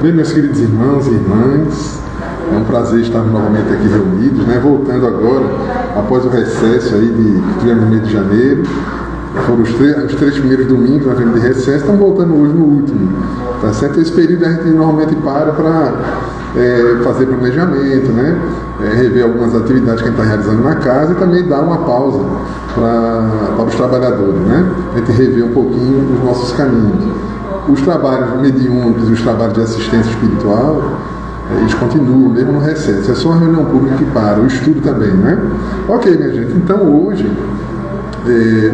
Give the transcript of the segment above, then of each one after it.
bem, meus queridos irmãos e irmãs? É um prazer estar novamente aqui reunidos, né? Voltando agora, após o recesso aí que tivemos no mês de janeiro. Foram os três primeiros domingos nós tivemos de recesso, estamos voltando hoje no último. Tá certo? Esse período a gente normalmente para fazer planejamento, né? Rever algumas atividades que a gente está realizando na casa e também dar uma pausa para os trabalhadores, né? A gente rever um pouquinho os nossos caminhos. Os trabalhos mediúnicos, os trabalhos de assistência espiritual, eles continuam mesmo no recesso. É só a reunião pública que para, o estudo também, né? Ok, minha gente, então hoje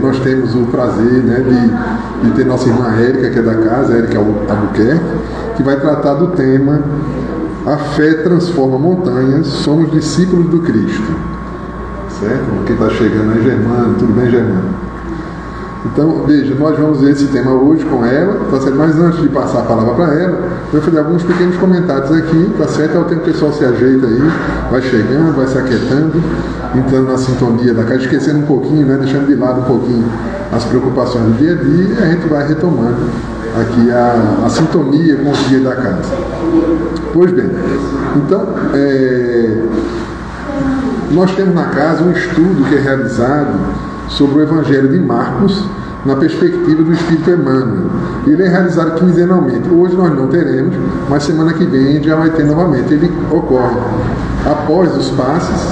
nós temos o prazer, né, de ter nossa irmã Érica, que é da casa, Érica Albuquerque, que vai tratar do tema A Fé Transforma Montanhas, Somos Discípulos do Cristo. Certo? Quem está chegando é Germano, tudo bem, Germano? Então, veja, nós vamos ver esse tema hoje com ela, tá certo? Mas antes de passar a palavra para ela, eu vou fazer alguns pequenos comentários aqui, tá certo? É o tempo que o pessoal se ajeita aí, vai chegando, vai se aquietando, entrando na sintonia da casa, esquecendo um pouquinho, né? Deixando de lado um pouquinho as preocupações do dia a dia, e a gente vai retomando aqui a sintonia com o dia da casa. Pois bem, então, nós temos na casa um estudo que é realizado sobre o Evangelho de Marcos, na perspectiva do Espírito Emmanuel. Ele é realizado quinzenalmente. Hoje nós não teremos, mas semana que vem já vai ter novamente. Ele ocorre após os passes,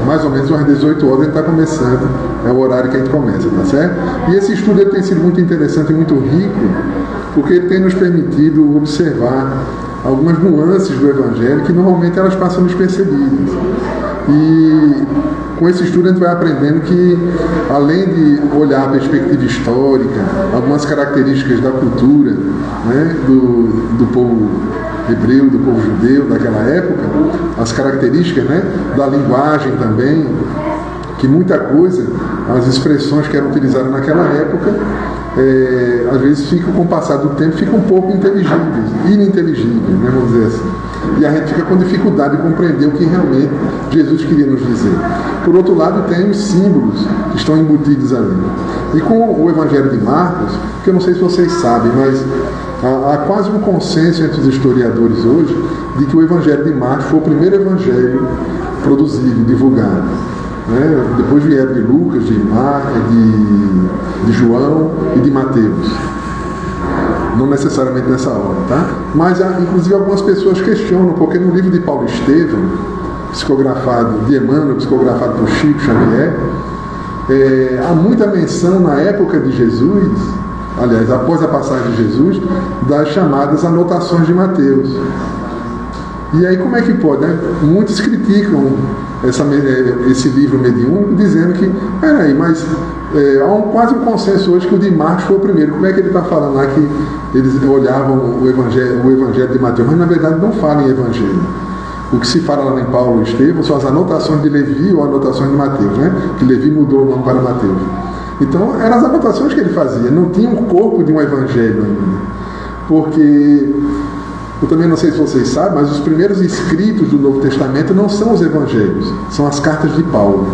mais ou menos às 18 horas, ele está começando, é o horário que a gente começa, tá certo? E esse estudo ele tem sido muito interessante e muito rico, porque ele tem nos permitido observar algumas nuances do Evangelho que normalmente elas passam despercebidas. E com esse estudo a gente vai aprendendo que, além de olhar a perspectiva histórica, algumas características da cultura, né, do povo hebreu, do povo judeu daquela época, as características, né, da linguagem também, que muita coisa, as expressões que eram utilizadas naquela época, às vezes com o passar do tempo, ficam um pouco ininteligíveis, né, vamos dizer assim. E a gente fica com dificuldade de compreender o que realmente Jesus queria nos dizer. Por outro lado, tem os símbolos que estão embutidos ali. E com o Evangelho de Marcos, que eu não sei se vocês sabem, mas há quase um consenso entre os historiadores hoje de que o Evangelho de Marcos foi o primeiro evangelho produzido, divulgado. Né? Depois vieram de Lucas, de João e de Mateus. Não necessariamente nessa ordem, tá? Mas, inclusive, algumas pessoas questionam, porque no livro de Paulo Estevão, psicografado de Emmanuel, psicografado por Chico Xavier, há muita menção na época de Jesus, aliás, após a passagem de Jesus, das chamadas anotações de Mateus. E aí como é que pode, né? Muitos criticam esse livro mediúnico, dizendo que, peraí, mas há quase um consenso hoje que o de Marcos foi o primeiro. Como é que ele está falando lá que eles olhavam o Evangelho de Mateus? Mas na verdade não fala em Evangelho. O que se fala lá em Paulo e Estevão são as anotações de Levi ou anotações de Mateus, né? Que Levi mudou o nome para Mateus. Então eram as anotações que ele fazia, não tinha um corpo de um Evangelho ainda. Porque eu também não sei se vocês sabem, mas os primeiros escritos do Novo Testamento não são os evangelhos, são as cartas de Paulo.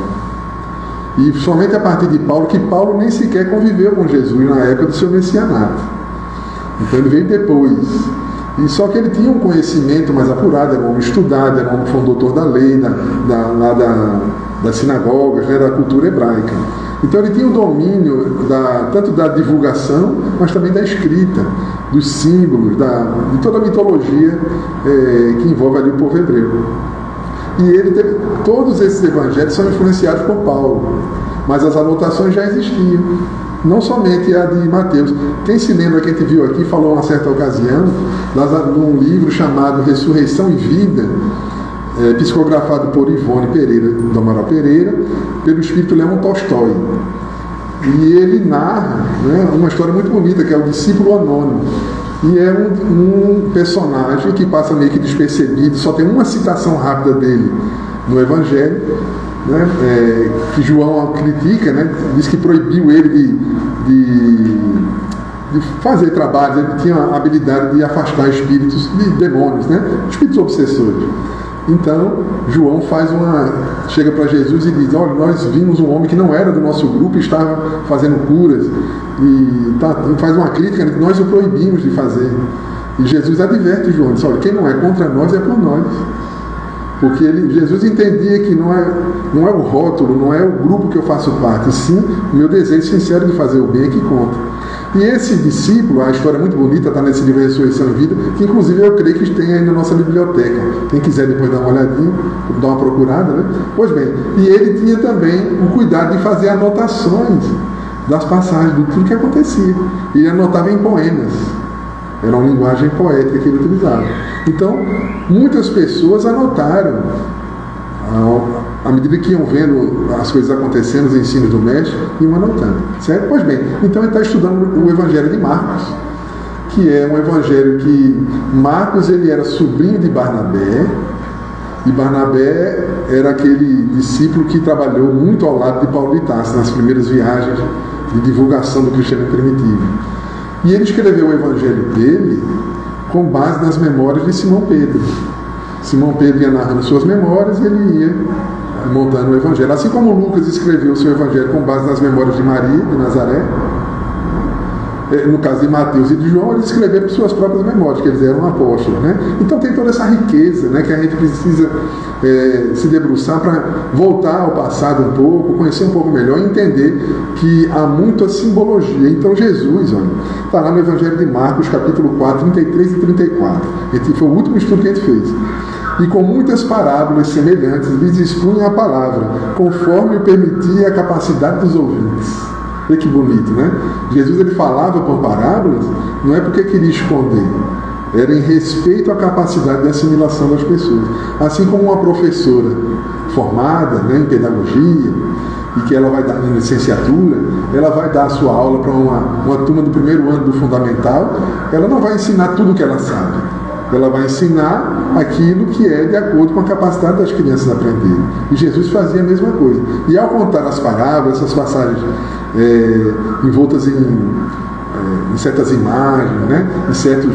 E somente a partir de Paulo, que Paulo nem sequer conviveu com Jesus na época do seu messianato. Então ele veio depois. E só que ele tinha um conhecimento mais apurado, era um homem estudado, era um homem que foi um doutor da lei, das sinagogas, né, da cultura hebraica. Então ele tinha o domínio tanto da divulgação, mas também da escrita, dos símbolos, de toda a mitologia que envolve ali o povo hebreu. E todos esses evangelhos são influenciados por Paulo, mas as anotações já existiam, não somente a de Mateus. Quem se lembra, que a gente viu aqui, falou uma certa ocasião, num livro chamado Ressurreição e Vida, psicografado por Ivone Pereira, do Amaral Pereira, pelo espírito Leon Tolstói. E ele narra, né, uma história muito bonita, que é o discípulo anônimo. E é um personagem que passa meio que despercebido, só tem uma citação rápida dele no Evangelho, né, que João critica, né, diz que proibiu ele de fazer trabalhos. Ele tinha a habilidade de afastar espíritos de demônios, né, espíritos obsessores. Então, João chega para Jesus e diz: olha, nós vimos um homem que não era do nosso grupo e estava fazendo curas, e faz uma crítica que nós o proibimos de fazer. E Jesus adverte João, diz, olha, quem não é contra nós é por nós. Porque Jesus entendia que não é o rótulo, não é o grupo que eu faço parte, sim o meu desejo sincero de fazer o bem é que conta. E esse discípulo, a história é muito bonita, está nesse livro Ressurreição e Vida, que inclusive eu creio que tem aí na nossa biblioteca. Quem quiser depois dar uma olhadinha, dar uma procurada, né? Pois bem, e ele tinha também o cuidado de fazer anotações das passagens, de tudo que acontecia. E ele anotava em poemas. Era uma linguagem poética que ele utilizava. Então, muitas pessoas anotaram, à medida que iam vendo as coisas acontecendo, os ensinos do mestre, iam anotando. Certo? Pois bem, então ele está estudando o Evangelho de Marcos, que é um evangelho que Marcos ele era sobrinho de Barnabé, e Barnabé era aquele discípulo que trabalhou muito ao lado de Paulo de Tarso nas primeiras viagens de divulgação do cristianismo primitivo. E ele escreveu o evangelho dele com base nas memórias de Simão Pedro. Simão Pedro ia narrando suas memórias e ele ia montando o evangelho. Assim como Lucas escreveu o seu evangelho com base nas memórias de Maria, de Nazaré, no caso de Mateus e de João, eles escreveram suas próprias memórias, que eles eram apóstolos, né? Então tem toda essa riqueza, né, que a gente precisa se debruçar para voltar ao passado um pouco, conhecer um pouco melhor e entender que há muita simbologia. Então Jesus, olha, está lá no Evangelho de Marcos, capítulo 4, 33 e 34. Esse foi o último estudo que a gente fez. E com muitas parábolas semelhantes lhes expunha a palavra, conforme o permitia a capacidade dos ouvintes. Olha que bonito, né? Jesus ele falava por parábolas, não é porque queria esconder, era em respeito à capacidade de assimilação das pessoas. Assim como uma professora formada, né, em pedagogia, e que ela vai dar em licenciatura, ela vai dar a sua aula para uma turma do primeiro ano do fundamental, ela não vai ensinar tudo o que ela sabe. Ela vai ensinar aquilo que é de acordo com a capacidade das crianças aprenderem. E Jesus fazia a mesma coisa. E ao contar as parábolas, essas passagens envoltas em certas imagens, né? Em certos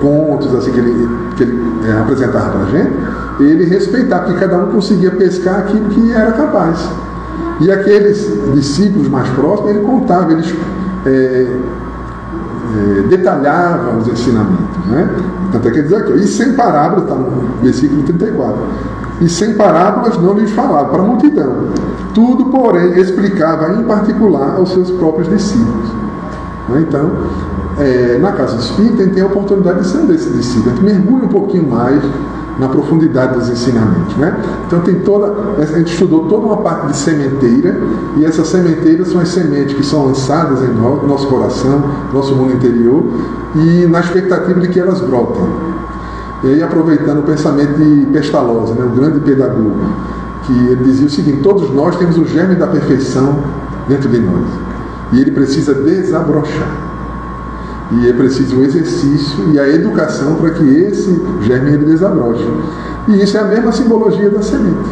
pontos assim, que ele apresentava para a gente, ele respeitava, porque cada um conseguia pescar aquilo que era capaz. E aqueles discípulos mais próximos, ele contava, eles detalhava os ensinamentos, né? Tanto é que ele diz aqui, e sem parábolas, está no versículo 34, e sem parábolas não lhes falava para a multidão, tudo porém explicava em particular aos seus próprios discípulos, né? Então na casa espírita a gente tem a oportunidade de ser um desses discípulos, a gente mergulha um pouquinho mais na profundidade dos ensinamentos, né? Então a gente estudou toda uma parte de sementeira, e essas sementeiras são as sementes que são lançadas em nosso coração, nosso mundo interior, e na expectativa de que elas brotem. E aí, aproveitando o pensamento de Pestalozzi, né, o grande pedagogo, que ele dizia o seguinte: todos nós temos o germe da perfeição dentro de nós, e ele precisa desabrochar. E é preciso o exercício e a educação para que esse germe ele desabroche. E isso é a mesma simbologia da semente.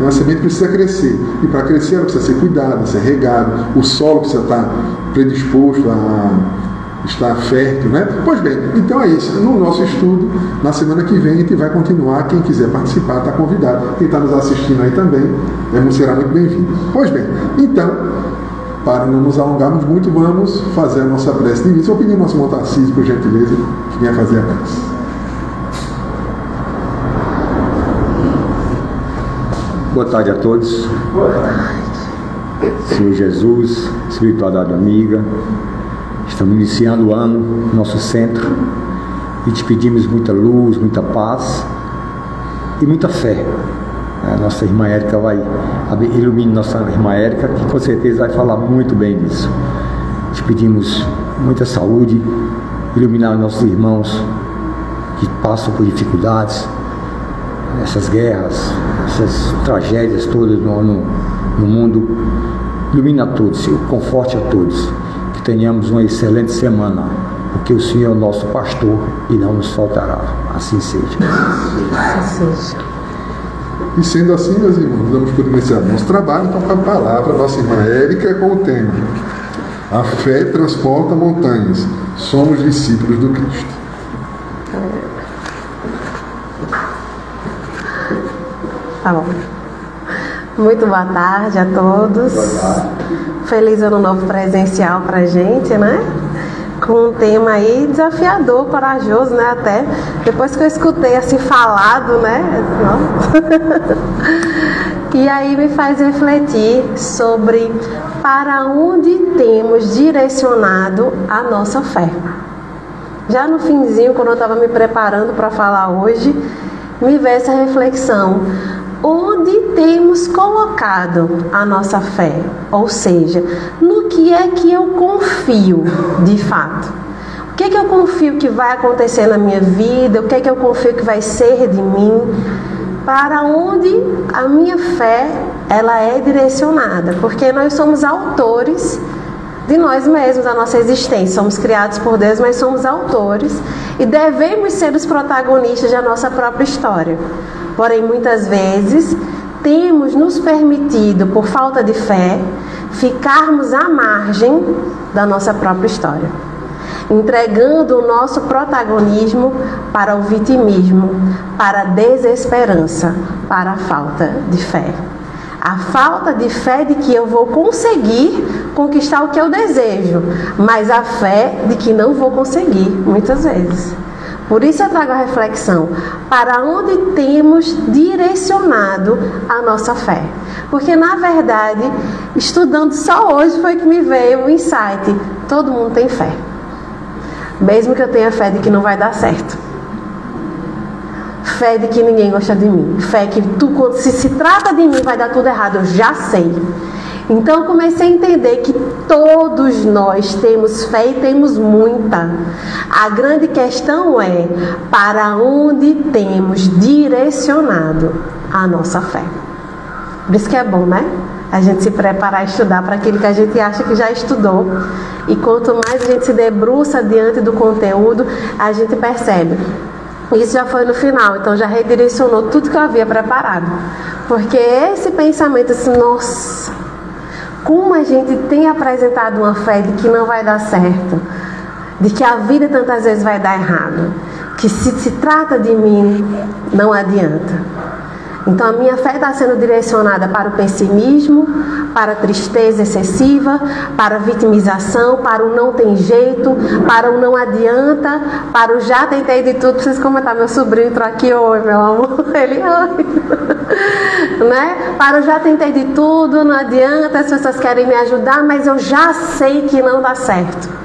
A semente precisa crescer. E para crescer ela precisa ser cuidada, ser regada. O solo precisa estar predisposto a estar fértil, né? Pois bem, então é isso. No nosso estudo, na semana que vem, a gente vai continuar. Quem quiser participar está convidado. Quem está nos assistindo aí também será muito bem-vindo. Pois bem, então, para não nos alongarmos muito, vamos fazer a nossa prece de início. Eu vou pedir ao nosso irmão Tarcísio, por gentileza, que venha fazer a prece. Boa tarde a todos. Boa tarde. Senhor Jesus, espiritualidade amiga, estamos iniciando o ano, nosso centro, e te pedimos muita luz, muita paz e muita fé. A nossa irmã Érica ilumine nossa irmã Érica, que com certeza vai falar muito bem disso. Te pedimos muita saúde, iluminar nossos irmãos que passam por dificuldades, essas guerras, essas tragédias todas no mundo. Ilumina a todos, conforte a todos, que tenhamos uma excelente semana, porque o Senhor é o nosso pastor e não nos faltará. Assim seja. Assim seja. E sendo assim, meus irmãos, vamos por iniciar nosso trabalho, então com a palavra, nossa irmã Érica, com o tema: a fé transporta montanhas, somos discípulos do Cristo. Tá bom. Muito boa tarde a todos. Boa tarde. Feliz ano novo presencial pra gente, né? com um tema aí desafiador, corajoso, né? Até depois que eu escutei assim falado, né? E aí me faz refletir sobre para onde temos direcionado a nossa fé. Já no finzinho, quando eu estava me preparando para falar hoje, me veio essa reflexão. Onde temos colocado a nossa fé? Ou seja, no que é que eu confio de fato? O que é que eu confio que vai acontecer na minha vida? O que é que eu confio que vai ser de mim? Para onde a minha fé ela é direcionada? Porque nós somos autores de nós mesmos, da nossa existência. Somos criados por Deus, mas somos autores e devemos ser os protagonistas da nossa própria história. Porém, muitas vezes, temos nos permitido, por falta de fé, ficarmos à margem da nossa própria história, entregando o nosso protagonismo para o vitimismo, para a desesperança, para a falta de fé. A falta de fé de que eu vou conseguir conquistar o que eu desejo, mas a fé de que não vou conseguir, muitas vezes. Por isso eu trago a reflexão, para onde temos direcionado a nossa fé. Porque na verdade, estudando só hoje foi que me veio o insight, todo mundo tem fé. Mesmo que eu tenha fé de que não vai dar certo. Fé de que ninguém gosta de mim. Fé que quando se trata de mim vai dar tudo errado, eu já sei. Então eu comecei a entender que todos nós temos fé e temos muita. A grande questão é para onde temos direcionado a nossa fé. Por isso que é bom, né? A gente se preparar a estudar para aquilo que a gente acha que já estudou. E quanto mais a gente se debruça diante do conteúdo, a gente percebe. Isso já foi no final, então já redirecionou tudo que eu havia preparado. Porque esse pensamento assim, nossa, como a gente tem apresentado uma fé de que não vai dar certo, de que a vida tantas vezes vai dar errado, que se trata de mim, não adianta. Então a minha fé está sendo direcionada para o pessimismo, para a tristeza excessiva, para a vitimização, para o não tem jeito, para o não adianta, para o já tentei de tudo. Preciso comentar, meu sobrinho entrou aqui, oi meu amor, ele oi. Né? Para o já tentei de tudo, não adianta, as pessoas querem me ajudar, mas eu já sei que não dá certo.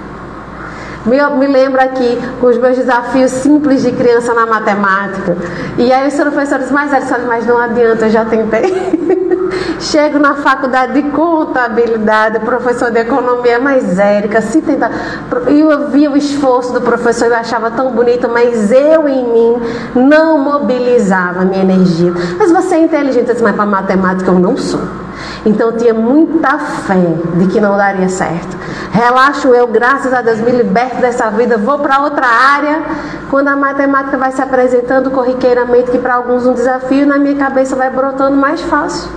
Me lembro aqui com os meus desafios simples de criança na matemática. E aí os professores mais velhos falam, mas não adianta, eu já tentei. Chego na faculdade de contabilidade, professor de economia, mas Érica, se tentar. E eu via o esforço do professor, eu achava tão bonito, mas eu em mim não mobilizava a minha energia. Mas você é inteligente, mas para matemática eu não sou. Então eu tinha muita fé de que não daria certo. Relaxo eu, graças a Deus, me liberto dessa vida, vou para outra área. Quando a matemática vai se apresentando corriqueiramente, que para alguns um desafio, na minha cabeça vai brotando mais fácil.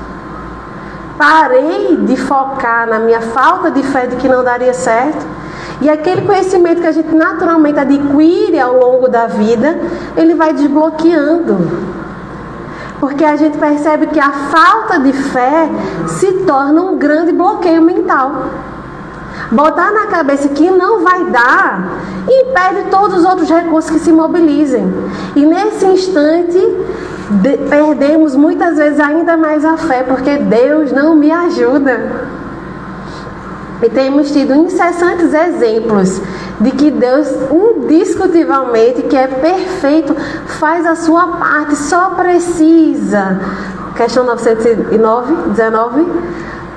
Parei de focar na minha falta de fé de que não daria certo. E aquele conhecimento que a gente naturalmente adquire ao longo da vida, ele vai desbloqueando. Porque a gente percebe que a falta de fé se torna um grande bloqueio mental. Botar na cabeça que não vai dar impede todos os outros recursos que se mobilizem. E nesse instante perdemos muitas vezes ainda mais a fé, porque Deus não me ajuda. E temos tido incessantes exemplos de que Deus, indiscutivelmente, que é perfeito, faz a sua parte, só precisa. Questão 919.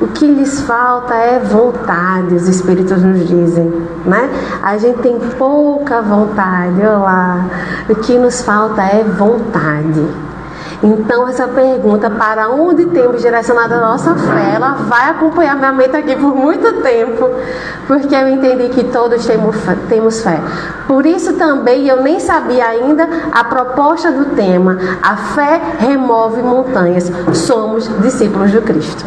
O que lhes falta é vontade, os Espíritos nos dizem, né? A gente tem pouca vontade, olha lá. O que nos falta é vontade. Então essa pergunta, para onde temos direcionado a nossa fé, ela vai acompanhar minha mente aqui por muito tempo, porque eu entendi que todos temos fé. Por isso também eu nem sabia ainda a proposta do tema. A fé remove montanhas. Somos discípulos do Cristo.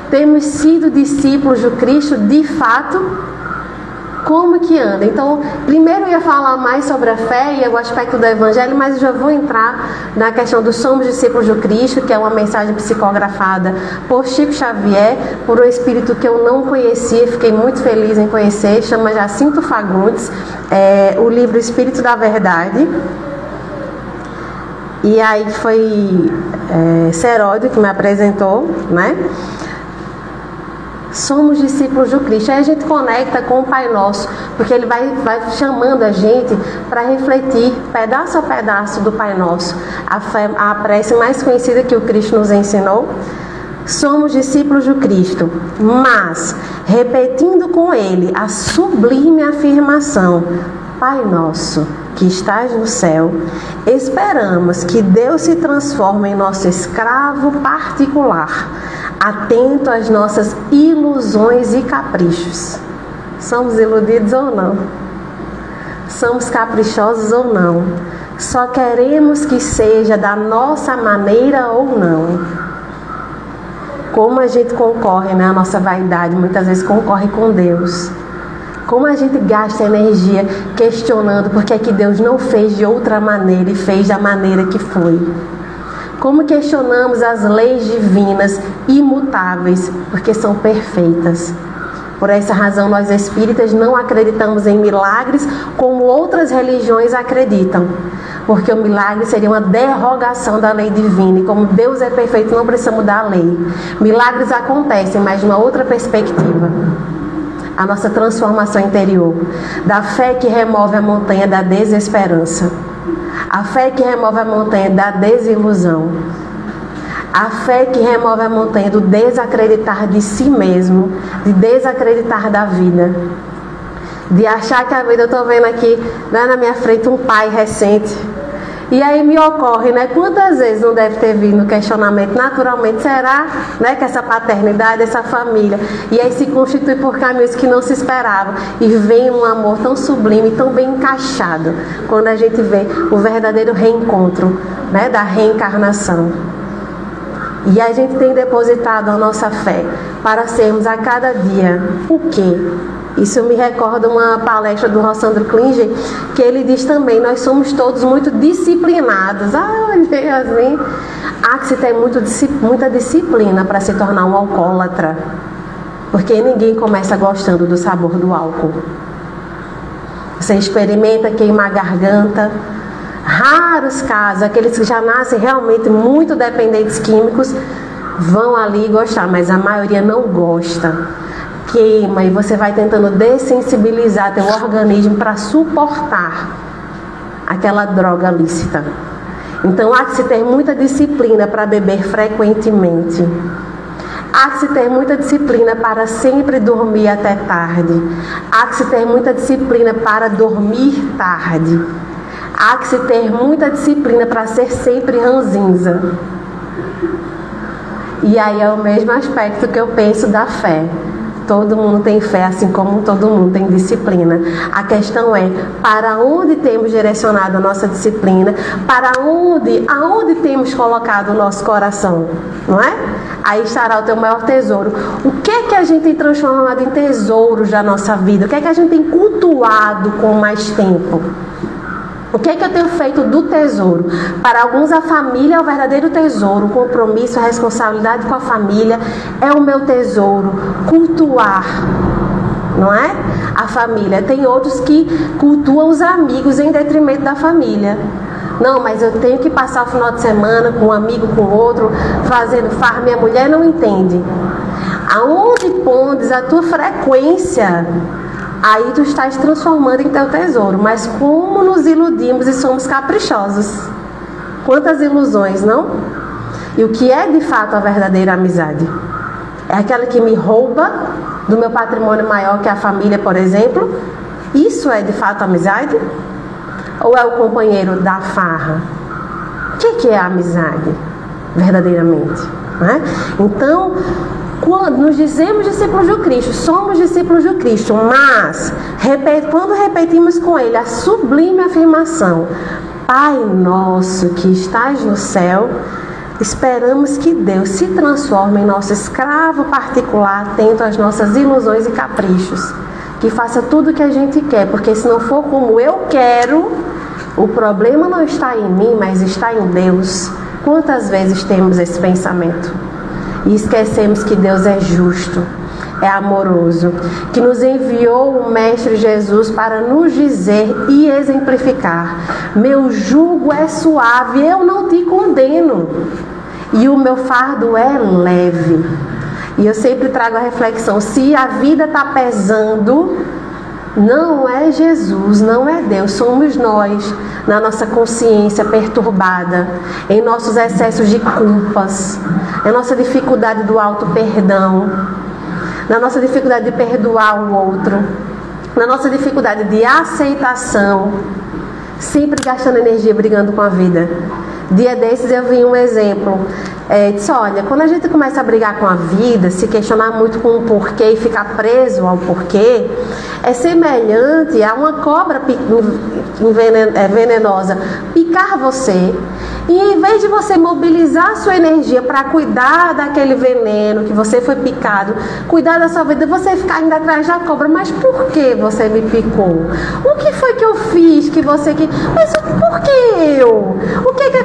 Temos sido discípulos do Cristo de fato? Como que anda? Então, primeiro eu ia falar mais sobre a fé e o aspecto do Evangelho, mas eu já vou entrar na questão do Somos Discípulos de Cristo, que é uma mensagem psicografada por Chico Xavier, por um espírito que eu não conhecia, fiquei muito feliz em conhecer, chama Jacinto Fagundes, o livro Espírito da Verdade. E aí foi Seródio que me apresentou, né? Somos discípulos de Cristo. Aí a gente conecta com o Pai Nosso, porque ele vai chamando a gente para refletir pedaço a pedaço do Pai Nosso, a prece mais conhecida que o Cristo nos ensinou. Somos discípulos de Cristo, mas repetindo com ele a sublime afirmação: Pai Nosso que estás no céu, esperamos que Deus se transforme em nosso escravo particular, atento às nossas ilusões e caprichos. Somos iludidos ou não? Somos caprichosos ou não? Só queremos que seja da nossa maneira ou não? Como a gente concorre, né? A nossa vaidade muitas vezes concorre com Deus. Como a gente gasta energia questionando por que é que Deus não fez de outra maneira e fez da maneira que foi. Como questionamos as leis divinas imutáveis, porque são perfeitas. Por essa razão, nós espíritas não acreditamos em milagres como outras religiões acreditam, porque o milagre seria uma derrogação da lei divina, e como Deus é perfeito, não precisa mudar a lei. Milagres acontecem, mas de uma outra perspectiva. A nossa transformação interior, da fé que remove a montanha da desesperança, a fé que remove a montanha da desilusão, a fé que remove a montanha do desacreditar de si mesmo, de desacreditar da vida, de achar que a vida, eu estou vendo aqui, né, na minha frente um pai recente, e aí me ocorre, né, quantas vezes não deve ter vindo o questionamento, naturalmente, será, né, que essa paternidade, essa família, e aí se constitui por caminhos que não se esperavam, e vem um amor tão sublime, tão bem encaixado, quando a gente vê o verdadeiro reencontro, né, da reencarnação. E a gente tem depositado a nossa fé para sermos a cada dia o quê? Isso me recorda uma palestra do Rossandro Klinger, que ele diz também: nós somos todos muito disciplinados. Olha, assim, há que se ter muita disciplina para se tornar um alcoólatra, porque ninguém começa gostando do sabor do álcool. Você experimenta queimar a garganta. Raros casos, aqueles que já nascem realmente muito dependentes químicos vão ali gostar, mas a maioria não gosta. Queima, e você vai tentando dessensibilizar teu organismo para suportar aquela droga lícita. Então há que se ter muita disciplina para beber frequentemente. Há que se ter muita disciplina para sempre dormir até tarde. Há que se ter muita disciplina para dormir tarde. Há que se ter muita disciplina para ser sempre ranzinza. E aí é o mesmo aspecto que eu penso da fé. Todo mundo tem fé, assim como todo mundo tem disciplina. A questão é, para onde temos direcionado a nossa disciplina? Aonde temos colocado o nosso coração? Não é? Aí estará o teu maior tesouro. O que é que a gente tem transformado em tesouros da nossa vida? O que é que a gente tem cultuado com mais tempo? O que é que eu tenho feito do tesouro? Para alguns a família é o verdadeiro tesouro. O compromisso, a responsabilidade com a família é o meu tesouro. Cultuar, não é? A família. Tem outros que cultuam os amigos em detrimento da família. Não, mas eu tenho que passar o final de semana com um amigo, com outro, fazendo farra. Minha mulher não entende. Aonde pondes a tua frequência, aí tu estás transformando em teu tesouro. Mas como nos iludimos e somos caprichosos. Quantas ilusões, não? E o que é de fato a verdadeira amizade? É aquela que me rouba do meu patrimônio maior, que é a família, por exemplo? Isso é de fato amizade? Ou é o companheiro da farra? O que é a amizade, verdadeiramente? Né? Então, quando nos dizemos discípulos de Cristo, somos discípulos de Cristo, mas quando repetimos com Ele a sublime afirmação: Pai nosso que estás no céu, esperamos que Deus se transforme em nosso escravo particular, atento às nossas ilusões e caprichos. que faça tudo o que a gente quer, porque se não for como eu quero, o problema não está em mim, mas está em Deus. Quantas vezes temos esse pensamento? E esquecemos que Deus é justo, é amoroso, que nos enviou o Mestre Jesus para nos dizer e exemplificar: meu jugo é suave, eu não te condeno, e o meu fardo é leve. E eu sempre trago a reflexão: se a vida está pesando, não é Jesus, não é Deus, somos nós, na nossa consciência perturbada, em nossos excessos de culpas, em nossa dificuldade do auto-perdão, na nossa dificuldade de perdoar o outro, na nossa dificuldade de aceitação, sempre gastando energia brigando com a vida. Dia desses eu vi um exemplo, disse: olha, quando a gente começa a brigar com a vida, se questionar muito com o porquê e ficar preso ao porquê, é semelhante a uma cobra venenosa picar você, e em vez de você mobilizar a sua energia para cuidar daquele veneno que você foi picado, cuidar da sua vida, você ficar indo atrás da cobra. Mas por que você me picou? O que foi que eu fiz que você... Mas por que eu?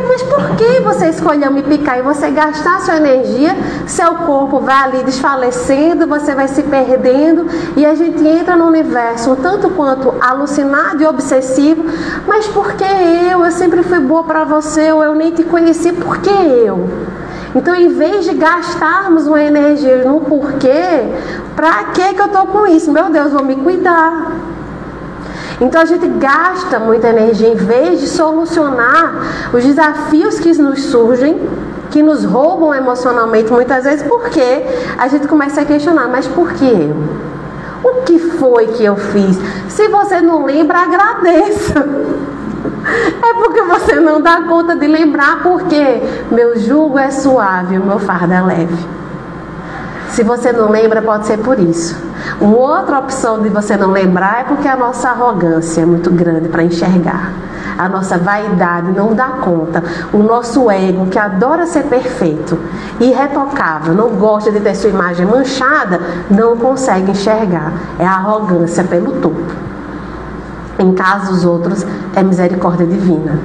Mas por que você escolheu me picar? E você gastar a sua energia, seu corpo vai ali desfalecendo, você vai se perdendo, e a gente entra no universo um tanto quanto alucinado e obsessivo. Mas por que eu? Eu sempre fui boa para você, ou eu nem te conheci, por que eu? Então, em vez de gastarmos uma energia no porquê, pra que eu tô com isso? Meu Deus, vou me cuidar. Então, a gente gasta muita energia em vez de solucionar os desafios que nos surgem, que nos roubam emocionalmente muitas vezes, porque a gente começa a questionar: mas por que eu? O que foi que eu fiz? Se você não lembra, agradeça. É porque você não dá conta de lembrar, porque meu jugo é suave, o meu fardo é leve. Se você não lembra, pode ser por isso. Uma outra opção de você não lembrar é porque a nossa arrogância é muito grande para enxergar. A nossa vaidade não dá conta. O nosso ego, que adora ser perfeito, irretocável, não gosta de ter sua imagem manchada, não consegue enxergar. É a arrogância pelo topo. Em casos outros, é misericórdia divina.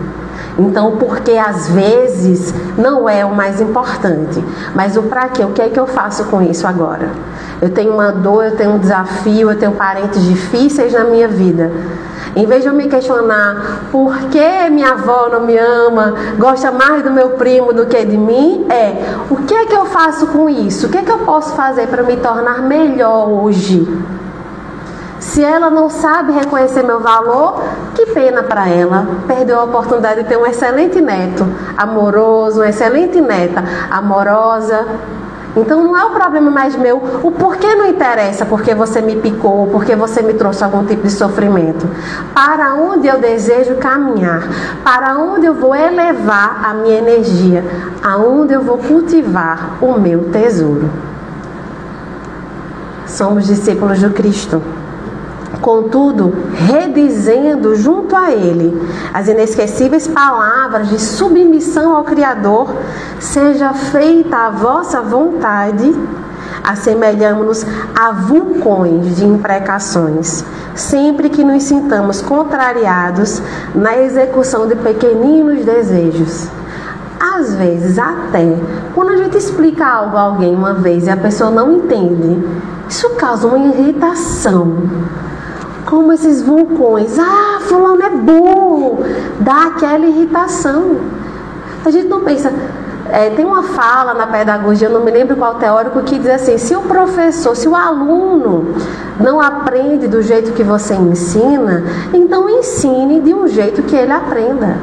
Então, porque às vezes não é o mais importante, mas o pra quê? O que é que eu faço com isso agora? Eu tenho uma dor, eu tenho um desafio, eu tenho parentes difíceis na minha vida. Em vez de eu me questionar por que minha avó não me ama, gosta mais do meu primo do que de mim, o que é que eu faço com isso? O que é que eu posso fazer para me tornar melhor hoje? Se ela não sabe reconhecer meu valor, que pena para ela. Perdeu a oportunidade de ter um excelente neto amoroso, uma excelente neta amorosa. Então não é o problema mais meu. O porquê não interessa, porque você me picou, porque você me trouxe algum tipo de sofrimento. Para onde eu desejo caminhar, para onde eu vou elevar a minha energia, aonde eu vou cultivar o meu tesouro. Somos discípulos de Cristo. Contudo, redizendo junto a Ele as inesquecíveis palavras de submissão ao Criador: seja feita a vossa vontade, assemelhamos-nos a vulcões de imprecações, sempre que nos sintamos contrariados na execução de pequeninos desejos. Às vezes, até quando a gente explica algo a alguém uma vez e a pessoa não entende, isso causa uma irritação. Como esses vulcões: fulano é burro, dá aquela irritação. A gente não pensa. Tem uma fala na pedagogia, eu não me lembro qual teórico, que diz assim: se o professor, se o aluno não aprende do jeito que você ensina, então ensine de um jeito que ele aprenda.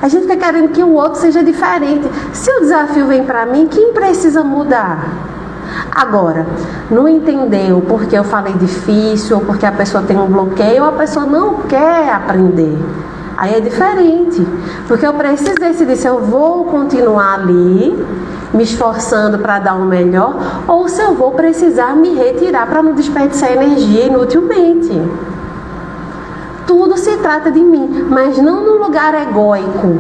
A gente fica querendo que o outro seja diferente. Se o desafio vem para mim, quem precisa mudar? Agora, não entendeu porque eu falei difícil, ou porque a pessoa tem um bloqueio, ou a pessoa não quer aprender. Aí é diferente, porque eu preciso decidir se eu vou continuar ali, me esforçando para dar o melhor, ou se eu vou precisar me retirar para não desperdiçar energia inutilmente. Tudo se trata de mim, mas não num lugar egóico,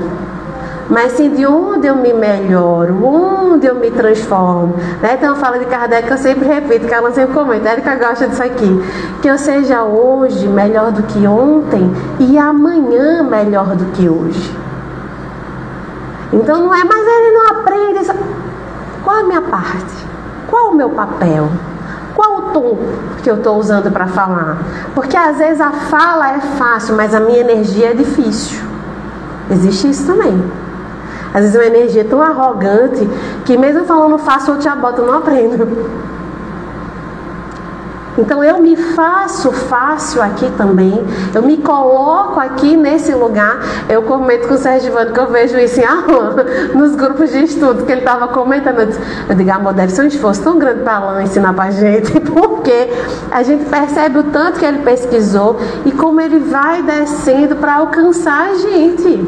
mas sim de onde eu me melhoro, onde eu me transformo, né? Então fala de Kardec, que eu sempre repito, que ela sempre comenta, Érica gosta disso aqui, que eu seja hoje melhor do que ontem e amanhã melhor do que hoje. Então não é, mas ele não aprende. Qual é a minha parte? Qual o meu papel? Qual o tom que eu estou usando para falar? Porque às vezes a fala é fácil, mas a minha energia é difícil. Existe isso também. Às vezes uma energia tão arrogante que mesmo falando fácil, eu te aboto, eu não aprendo. Então eu me faço fácil aqui também, eu me coloco aqui nesse lugar. Eu comento com o Sérgio Ivano que eu vejo isso em aula, nos grupos de estudo que ele estava comentando. Eu digo, amor, deve ser um esforço tão grande para Alain ensinar para a gente, porque a gente percebe o tanto que ele pesquisou e como ele vai descendo para alcançar a gente.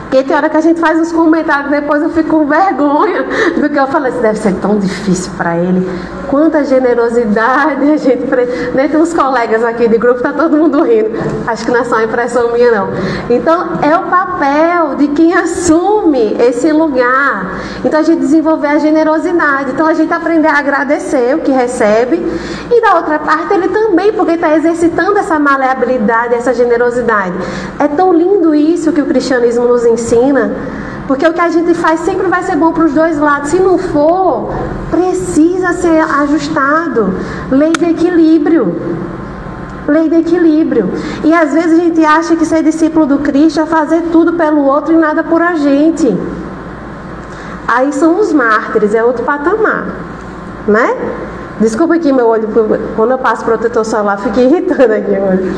Porque tem hora que a gente faz uns comentários, depois eu fico com vergonha do que eu falei. Isso deve ser tão difícil para ele. Quanta generosidade a gente... Nem tem uns colegas aqui de grupo, tá todo mundo rindo. Acho que não é só impressão minha, não. Então, é o papel de quem assume esse lugar. Então, a gente desenvolver a generosidade. Então, a gente aprender a agradecer o que recebe. E da outra parte, ele também, porque está exercitando essa maleabilidade, essa generosidade. É tão lindo isso que o cristianismo nos ensina, porque o que a gente faz sempre vai ser bom para os dois lados. Se não for, precisa ser ajustado. Lei de equilíbrio. Lei de equilíbrio. E às vezes a gente acha que ser discípulo do Cristo é fazer tudo pelo outro e nada por a gente. Aí são os mártires, é outro patamar, né? Desculpa aqui meu olho, quando eu passo protetor solar fica irritando aqui o olho,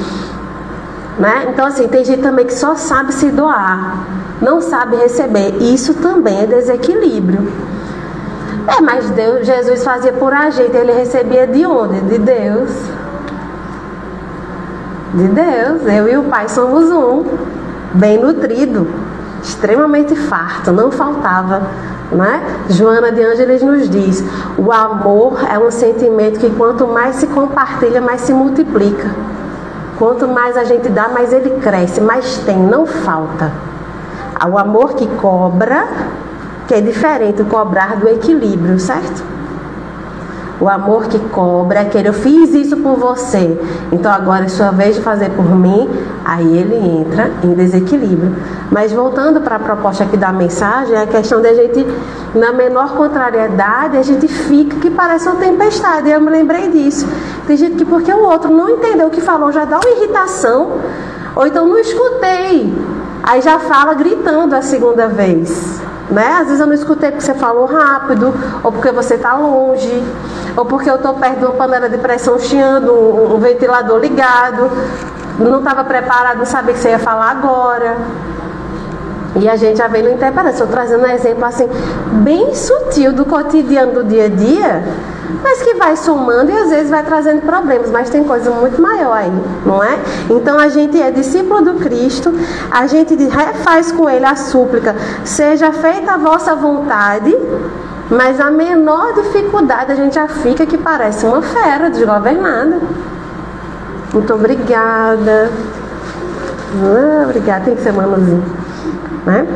né? Então assim, tem gente também que só sabe se doar, não sabe receber. Isso também é desequilíbrio. Mas Deus, Jesus fazia por a gente, ele recebia de onde? De Deus. De Deus. Eu e o Pai somos um, bem nutrido, extremamente farto, não faltava, né? Joana de Ângeles nos diz: o amor é um sentimento que quanto mais se compartilha, mais se multiplica. Quanto mais a gente dá, mais ele cresce, mais tem, não falta. O amor que cobra, que é diferente do cobrar do equilíbrio, certo? O amor que cobra é aquele, eu fiz isso por você, então agora é sua vez de fazer por mim. Aí ele entra em desequilíbrio. Mas voltando para a proposta aqui da mensagem, é a questão da gente, na menor contrariedade, a gente fica que parece uma tempestade. E eu me lembrei disso. Tem gente que porque o outro não entendeu o que falou, já dá uma irritação, ou então não escutei, aí já fala gritando a segunda vez, né? Às vezes eu não escutei porque você falou rápido, ou porque você está longe, ou porque eu estou perto de uma panela de pressão chiando, um ventilador ligado, não estava preparado, não sabia que você ia falar agora. E a gente já vem no interpretando. Estou trazendo um exemplo assim, bem sutil do cotidiano do dia a dia, mas que vai somando e às vezes vai trazendo problemas, mas tem coisa muito maior aí, não é? Então a gente é discípulo do Cristo, a gente refaz com ele a súplica, seja feita a vossa vontade, mas a menor dificuldade a gente já fica que parece uma fera desgovernada. Muito obrigada. Obrigada, tem que ser manuzinho, né?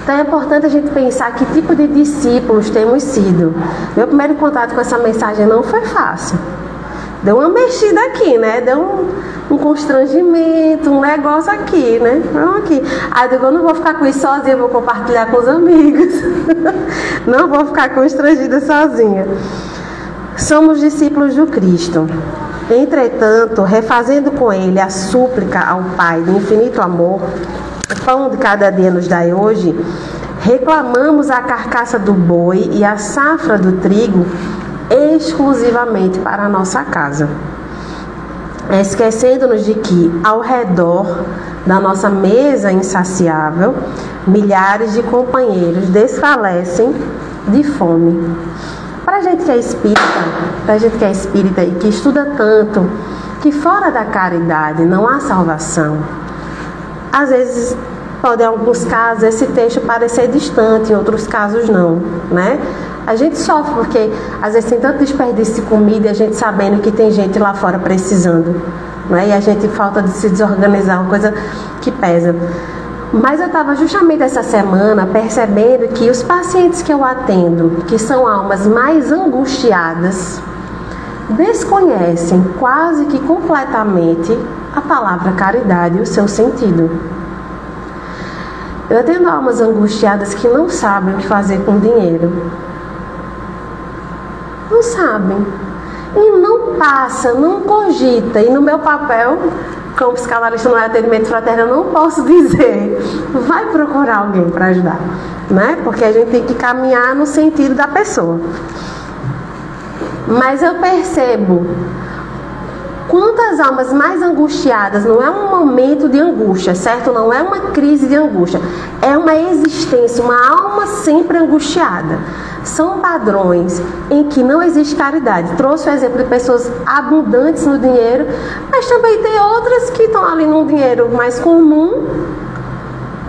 Então é importante a gente pensar que tipo de discípulos temos sido. Meu primeiro contato com essa mensagem não foi fácil. Deu uma mexida aqui, né? Deu um constrangimento, um negócio aqui, né? Não aqui. Aí eu digo, eu não vou ficar com isso sozinha, eu vou compartilhar com os amigos. Não vou ficar constrangida sozinha. Somos discípulos do Cristo. Entretanto, refazendo com ele a súplica ao Pai de infinito amor, o pão de cada dia nos dai hoje, reclamamos a carcaça do boi e a safra do trigo exclusivamente para a nossa casa, esquecendo-nos de que ao redor da nossa mesa insaciável, milhares de companheiros desfalecem de fome. Para a gente que é espírita, e que estuda tanto que fora da caridade não há salvação, às vezes pode em alguns casos esse texto parecer distante, em outros casos não, né? A gente sofre porque às vezes tem tanto desperdício de comida e a gente sabendo que tem gente lá fora precisando, né? E a gente falta de se desorganizar, uma coisa que pesa. Mas eu estava justamente essa semana percebendo que os pacientes que eu atendo, que são almas mais angustiadas, desconhecem quase que completamente a palavra caridade e o seu sentido. Eu atendo almas angustiadas que não sabem o que fazer com dinheiro. Não sabem. E não passa, não cogita. E no meu papel, como psicanalista no atendimento fraterno, eu não posso dizer, vai procurar alguém para ajudar, né? Porque a gente tem que caminhar no sentido da pessoa. Mas eu percebo quantas almas mais angustiadas, não é um momento de angústia, certo? Não é uma crise de angústia, é uma existência, uma alma sempre angustiada. São padrões em que não existe caridade. Trouxe o exemplo de pessoas abundantes no dinheiro, mas também tem outras que estão ali num dinheiro mais comum.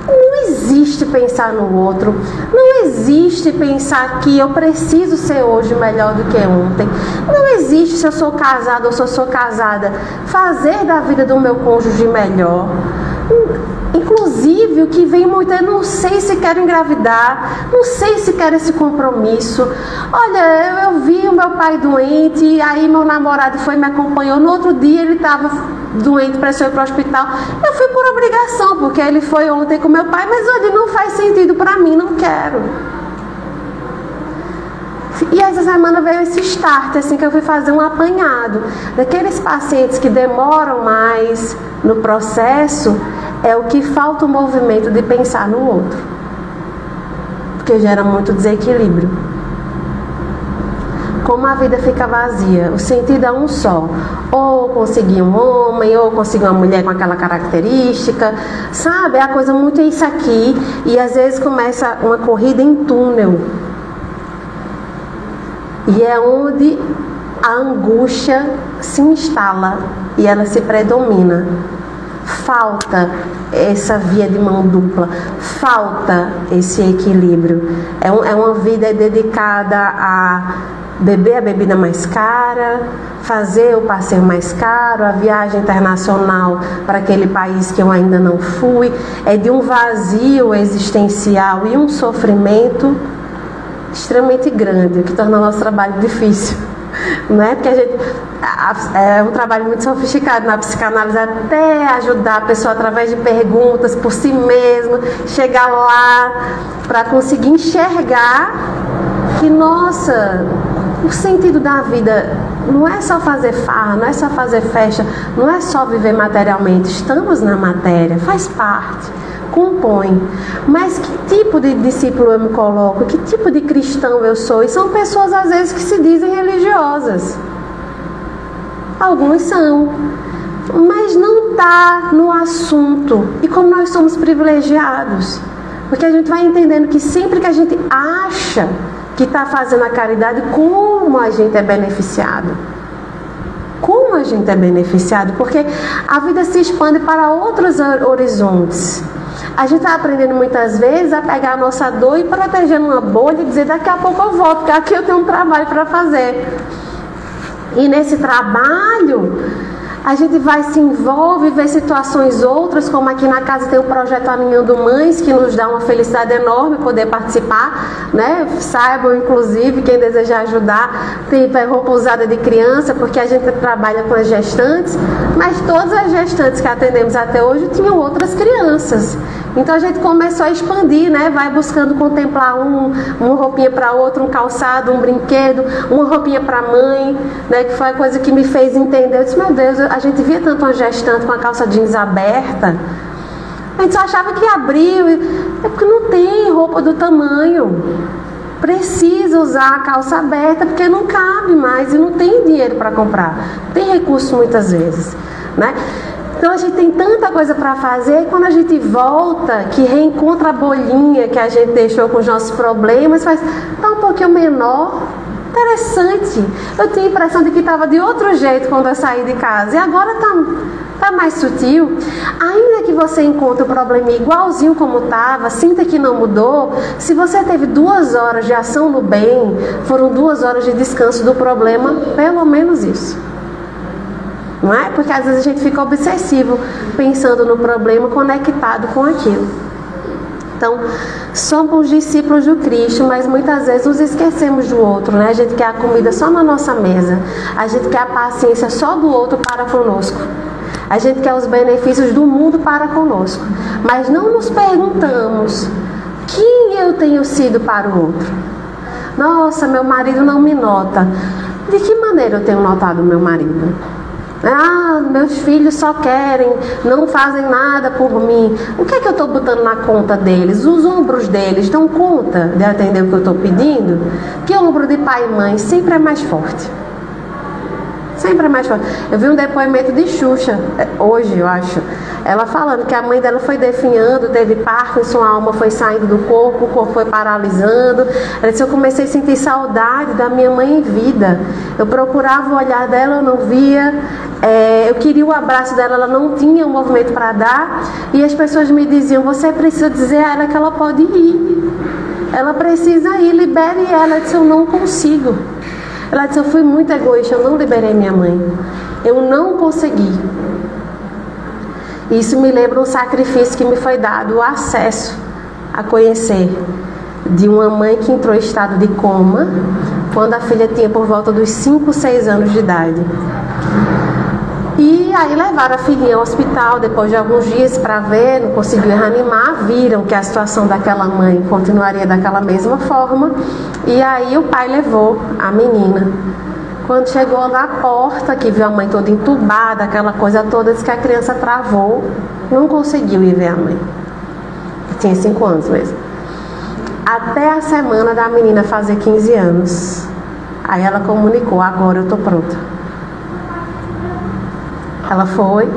Não existe pensar no outro, não existe pensar que eu preciso ser hoje melhor do que ontem, não existe, se eu sou casada ou se eu sou casada, fazer da vida do meu cônjuge melhor. Inclusive, o que vem muito é: não sei se quero engravidar, não sei se quero esse compromisso. Olha, eu vi o meu pai doente, aí meu namorado foi e me acompanhou. No outro dia ele estava doente, precisou ir para o hospital. Eu fui por obrigação, porque ele foi ontem com meu pai, mas olha, não faz sentido para mim, não quero. E essa semana veio esse start, assim, que eu fui fazer um apanhado daqueles pacientes que demoram mais no processo. É o que falta o movimento de pensar no outro, porque gera muito desequilíbrio. Como a vida fica vazia, o sentido é um só: ou conseguir um homem, ou conseguir uma mulher com aquela característica, sabe? É a coisa muito isso aqui, e às vezes começa uma corrida em túnel. E é onde a angústia se instala e ela se predomina. Falta essa via de mão dupla, falta esse equilíbrio. É uma vida dedicada a beber a bebida mais cara, fazer o passeio mais caro, a viagem internacional para aquele país que eu ainda não fui. É de um vazio existencial e um sofrimento extremamente grande, o que torna o nosso trabalho difícil, né? Porque a gente é um trabalho muito sofisticado na psicanálise, até ajudar a pessoa através de perguntas por si mesma, chegar lá para conseguir enxergar que, nossa, o sentido da vida não é só fazer farra, não é só fazer festa, não é só viver materialmente. Estamos na matéria, faz parte, compõe. Mas que tipo de discípulo eu me coloco? Que tipo de cristão eu sou? E são pessoas às vezes que se dizem religiosas. Alguns são, mas não está no assunto. E como nós somos privilegiados, porque a gente vai entendendo que sempre que a gente acha que está fazendo a caridade, como a gente é beneficiado. Como a gente é beneficiado, porque a vida se expande para outros horizontes. A gente está aprendendo muitas vezes a pegar a nossa dor e proteger numa bolha e dizer: daqui a pouco eu volto, porque aqui eu tenho um trabalho para fazer. E nesse trabalho a gente vai se envolve, vê situações outras, como aqui na casa tem o projeto Aninhando Mães, que nos dá uma felicidade enorme poder participar, né? Saibam, inclusive, quem desejar ajudar, tem roupa usada de criança, porque a gente trabalha com as gestantes, mas todas as gestantes que atendemos até hoje tinham outras crianças. Então a gente começou a expandir, né? Vai buscando contemplar uma roupinha para outro, um calçado, um brinquedo, uma roupinha para a mãe, né? Que foi a coisa que me fez entender. Eu disse: meu Deus, a gente via tanto uma gestante com a calça jeans aberta, a gente só achava que abriu. É porque não tem roupa do tamanho. Precisa usar a calça aberta porque não cabe mais e não tem dinheiro para comprar. Tem recurso muitas vezes, né? Então a gente tem tanta coisa para fazer, e quando a gente volta, que reencontra a bolinha que a gente deixou com os nossos problemas, faz, tá um pouquinho menor. Interessante. Eu tinha a impressão de que estava de outro jeito quando eu saí de casa, e agora tá mais sutil. Ainda que você encontre o problema igualzinho como estava, sinta que não mudou, se você teve 2 horas de ação no bem, foram 2 horas de descanso do problema, pelo menos isso. Não é? Porque às vezes a gente fica obsessivo pensando no problema conectado com aquilo. Então, somos discípulos do Cristo, mas muitas vezes nos esquecemos do outro, né? A gente quer a comida só na nossa mesa, a gente quer a paciência só do outro para conosco, a gente quer os benefícios do mundo para conosco, mas não nos perguntamos quem eu tenho sido para o outro. Nossa, meu marido não me nota. De que maneira eu tenho notado o meu marido? Ah, meus filhos só querem, não fazem nada por mim. O que é que eu estou botando na conta deles? Os ombros deles dão conta de atender o que eu estou pedindo? Que ombro de pai e mãe sempre é mais forte. Sempre é mais forte. Eu vi um depoimento de Xuxa, hoje eu acho, ela falando que a mãe dela foi definhando, teve Parkinson, a alma foi saindo do corpo, o corpo foi paralisando. Ela disse: eu comecei a sentir saudade da minha mãe em vida. Eu procurava o olhar dela, eu não via. Eu queria o abraço dela, ela não tinha um movimento para dar. E as pessoas me diziam: você precisa dizer a ela que ela pode ir. Ela precisa ir, libere ela. Ela disse: eu não consigo. Ela disse: eu fui muito egoísta, eu não liberei minha mãe. Eu não consegui. Isso me lembra um sacrifício que me foi dado, o acesso a conhecer de uma mãe que entrou em estado de coma quando a filha tinha por volta dos 5, 6 anos de idade. E aí levaram a filhinha ao hospital depois de alguns dias para ver, não conseguiu reanimar, viram que a situação daquela mãe continuaria daquela mesma forma, e aí o pai levou a menina. Quando chegou na porta, que viu a mãe toda entubada, aquela coisa toda, disse que a criança travou, não conseguiu ir ver a mãe. Tinha 5 anos mesmo. Até a semana da menina fazer 15 anos. Aí ela comunicou: agora eu tô pronta. Ela foi,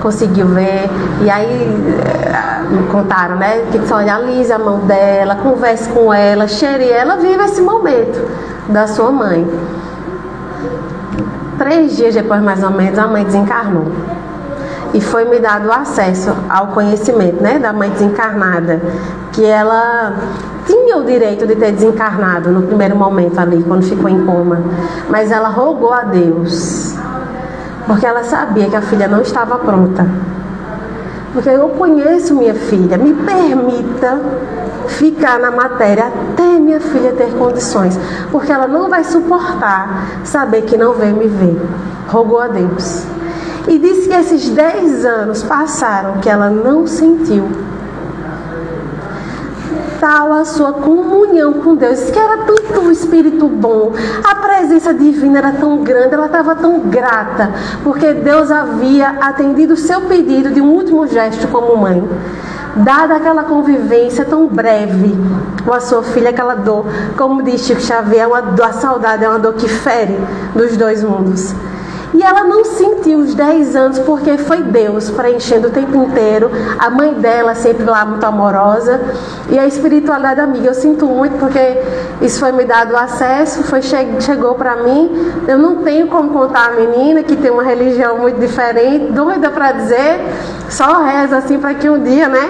conseguiu ver, e aí me contaram, né? Que só alise a mão dela, converse com ela, cheire ela, vive esse momento da sua mãe. 3 dias depois, mais ou menos, a mãe desencarnou. E foi me dado acesso ao conhecimento, né, da mãe desencarnada, que ela tinha o direito de ter desencarnado no primeiro momento ali, quando ficou em coma, mas ela rogou a Deus, porque ela sabia que a filha não estava pronta. Porque eu conheço minha filha, me permita ficar na matéria até minha filha ter condições, porque ela não vai suportar saber que não veio me ver. Rogou a Deus. E disse que esses 10 anos passaram que ela não sentiu tal a sua comunhão com Deus, que era tanto um espírito bom, a presença divina era tão grande, ela estava tão grata, porque Deus havia atendido o seu pedido de um último gesto como mãe, dada aquela convivência tão breve com a sua filha, aquela dor, como diz Chico Xavier, a saudade é uma dor que fere dos dois mundos. E ela não sentiu os 10 anos porque foi Deus preenchendo o tempo inteiro, a mãe dela sempre lá muito amorosa, e a espiritualidade amiga. Eu sinto muito porque isso foi me dado acesso, chegou para mim. Eu não tenho como contar a menina que tem uma religião muito diferente, doida para dizer, só reza assim para que um dia, né?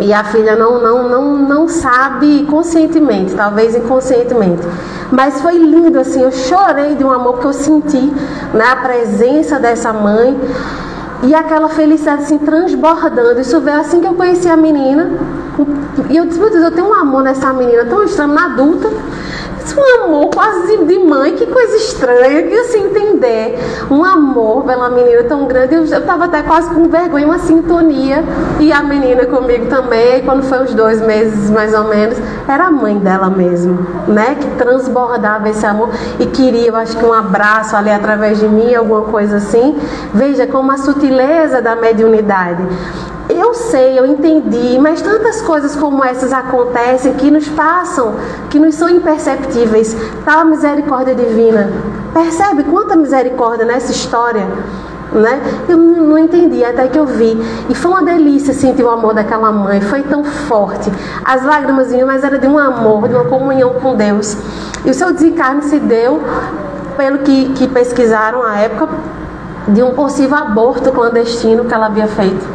E a filha não sabe conscientemente, talvez inconscientemente. Mas foi lindo, assim, eu chorei de um amor que eu senti, né, a presença dessa mãe. E aquela felicidade assim, transbordando. Isso veio assim que eu conheci a menina. E eu disse: meu Deus, eu tenho um amor nessa menina tão estranho, na adulta. Um amor quase de mãe, que coisa estranha, que assim, entender um amor pela menina tão grande. Eu estava até quase com vergonha, uma sintonia, e a menina comigo também. Quando foi uns 2 meses mais ou menos, era a mãe dela mesmo, né, que transbordava esse amor e queria, eu acho que um abraço ali através de mim, alguma coisa assim. Veja como a sutileza da mediunidade. Eu sei, eu entendi, mas tantas coisas como essas acontecem que nos passam, que nos são imperceptíveis. Tal a misericórdia divina. Percebe quanta misericórdia nessa história, né? Eu não entendi até que eu vi. E foi uma delícia sentir o amor daquela mãe. Foi tão forte. As lágrimas vinham, mas era de um amor, de uma comunhão com Deus. E o seu desencarne se deu, pelo que pesquisaram à época, de um possível aborto clandestino que ela havia feito.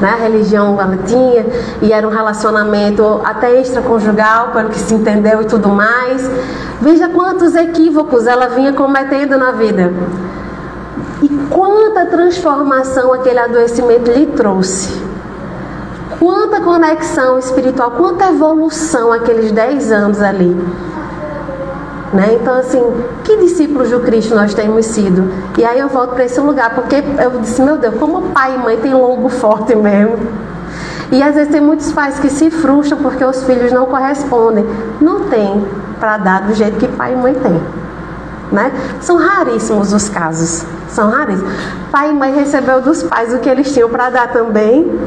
A religião ela tinha, e era um relacionamento até extraconjugal, pelo que se entendeu e tudo mais. Veja quantos equívocos ela vinha cometendo na vida. E quanta transformação aquele adoecimento lhe trouxe. Quanta conexão espiritual, quanta evolução aqueles 10 anos ali. Né? Então, assim, que discípulos do Cristo nós temos sido? E aí eu volto para esse lugar, porque eu disse, meu Deus, como pai e mãe tem lombo forte mesmo. E às vezes tem muitos pais que se frustram porque os filhos não correspondem. Não tem para dar do jeito que pai e mãe tem. Né? São raríssimos os casos. São raríssimos. Pai e mãe recebeu dos pais o que eles tinham para dar também.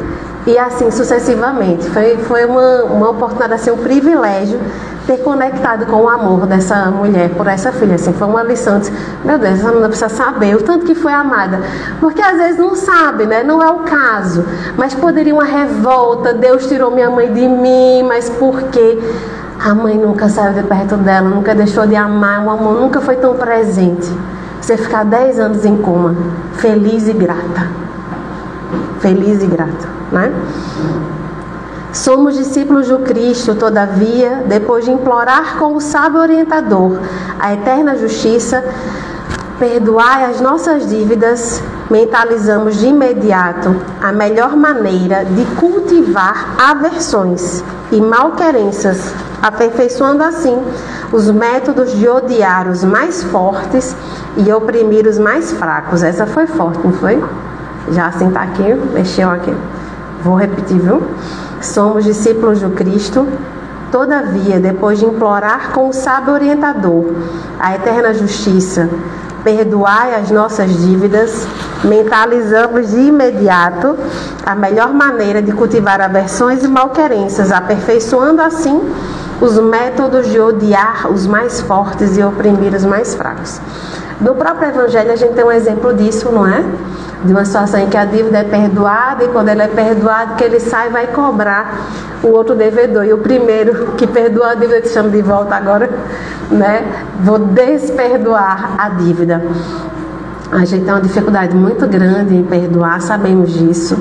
E assim sucessivamente. Foi uma oportunidade, assim, um privilégio ter conectado com o amor dessa mulher por essa filha. Assim, foi uma lição de, meu Deus, essa menina precisa saber o tanto que foi amada. Porque às vezes não sabe, né? Não é o caso. Mas poderia uma revolta, Deus tirou minha mãe de mim, mas por quê? A mãe nunca saiu de perto dela, nunca deixou de amar, o amor nunca foi tão presente. Você ficar 10 anos em coma, feliz e grata. Feliz e grata, né? Somos discípulos do Cristo, todavia, depois de implorar com o sábio orientador a eterna justiça, perdoai as nossas dívidas, mentalizamos de imediato a melhor maneira de cultivar aversões e malquerenças, aperfeiçoando assim os métodos de odiar os mais fortes e oprimir os mais fracos. Essa foi forte, não foi? Já assim tá aqui, mexeu aqui. Vou repetir, viu? Somos discípulos do Cristo, todavia, depois de implorar com o sábio orientador a eterna justiça, perdoai as nossas dívidas, mentalizamos de imediato a melhor maneira de cultivar aversões e malquerenças, aperfeiçoando assim os métodos de odiar os mais fortes e oprimir os mais fracos. No próprio Evangelho a gente tem um exemplo disso, não é? De uma situação em que a dívida é perdoada e quando ele é perdoado, que ele sai e vai cobrar o outro devedor. E o primeiro que perdoa a dívida te chama de volta agora, né? Vou desperdoar a dívida. A gente tem uma dificuldade muito grande em perdoar, sabemos disso.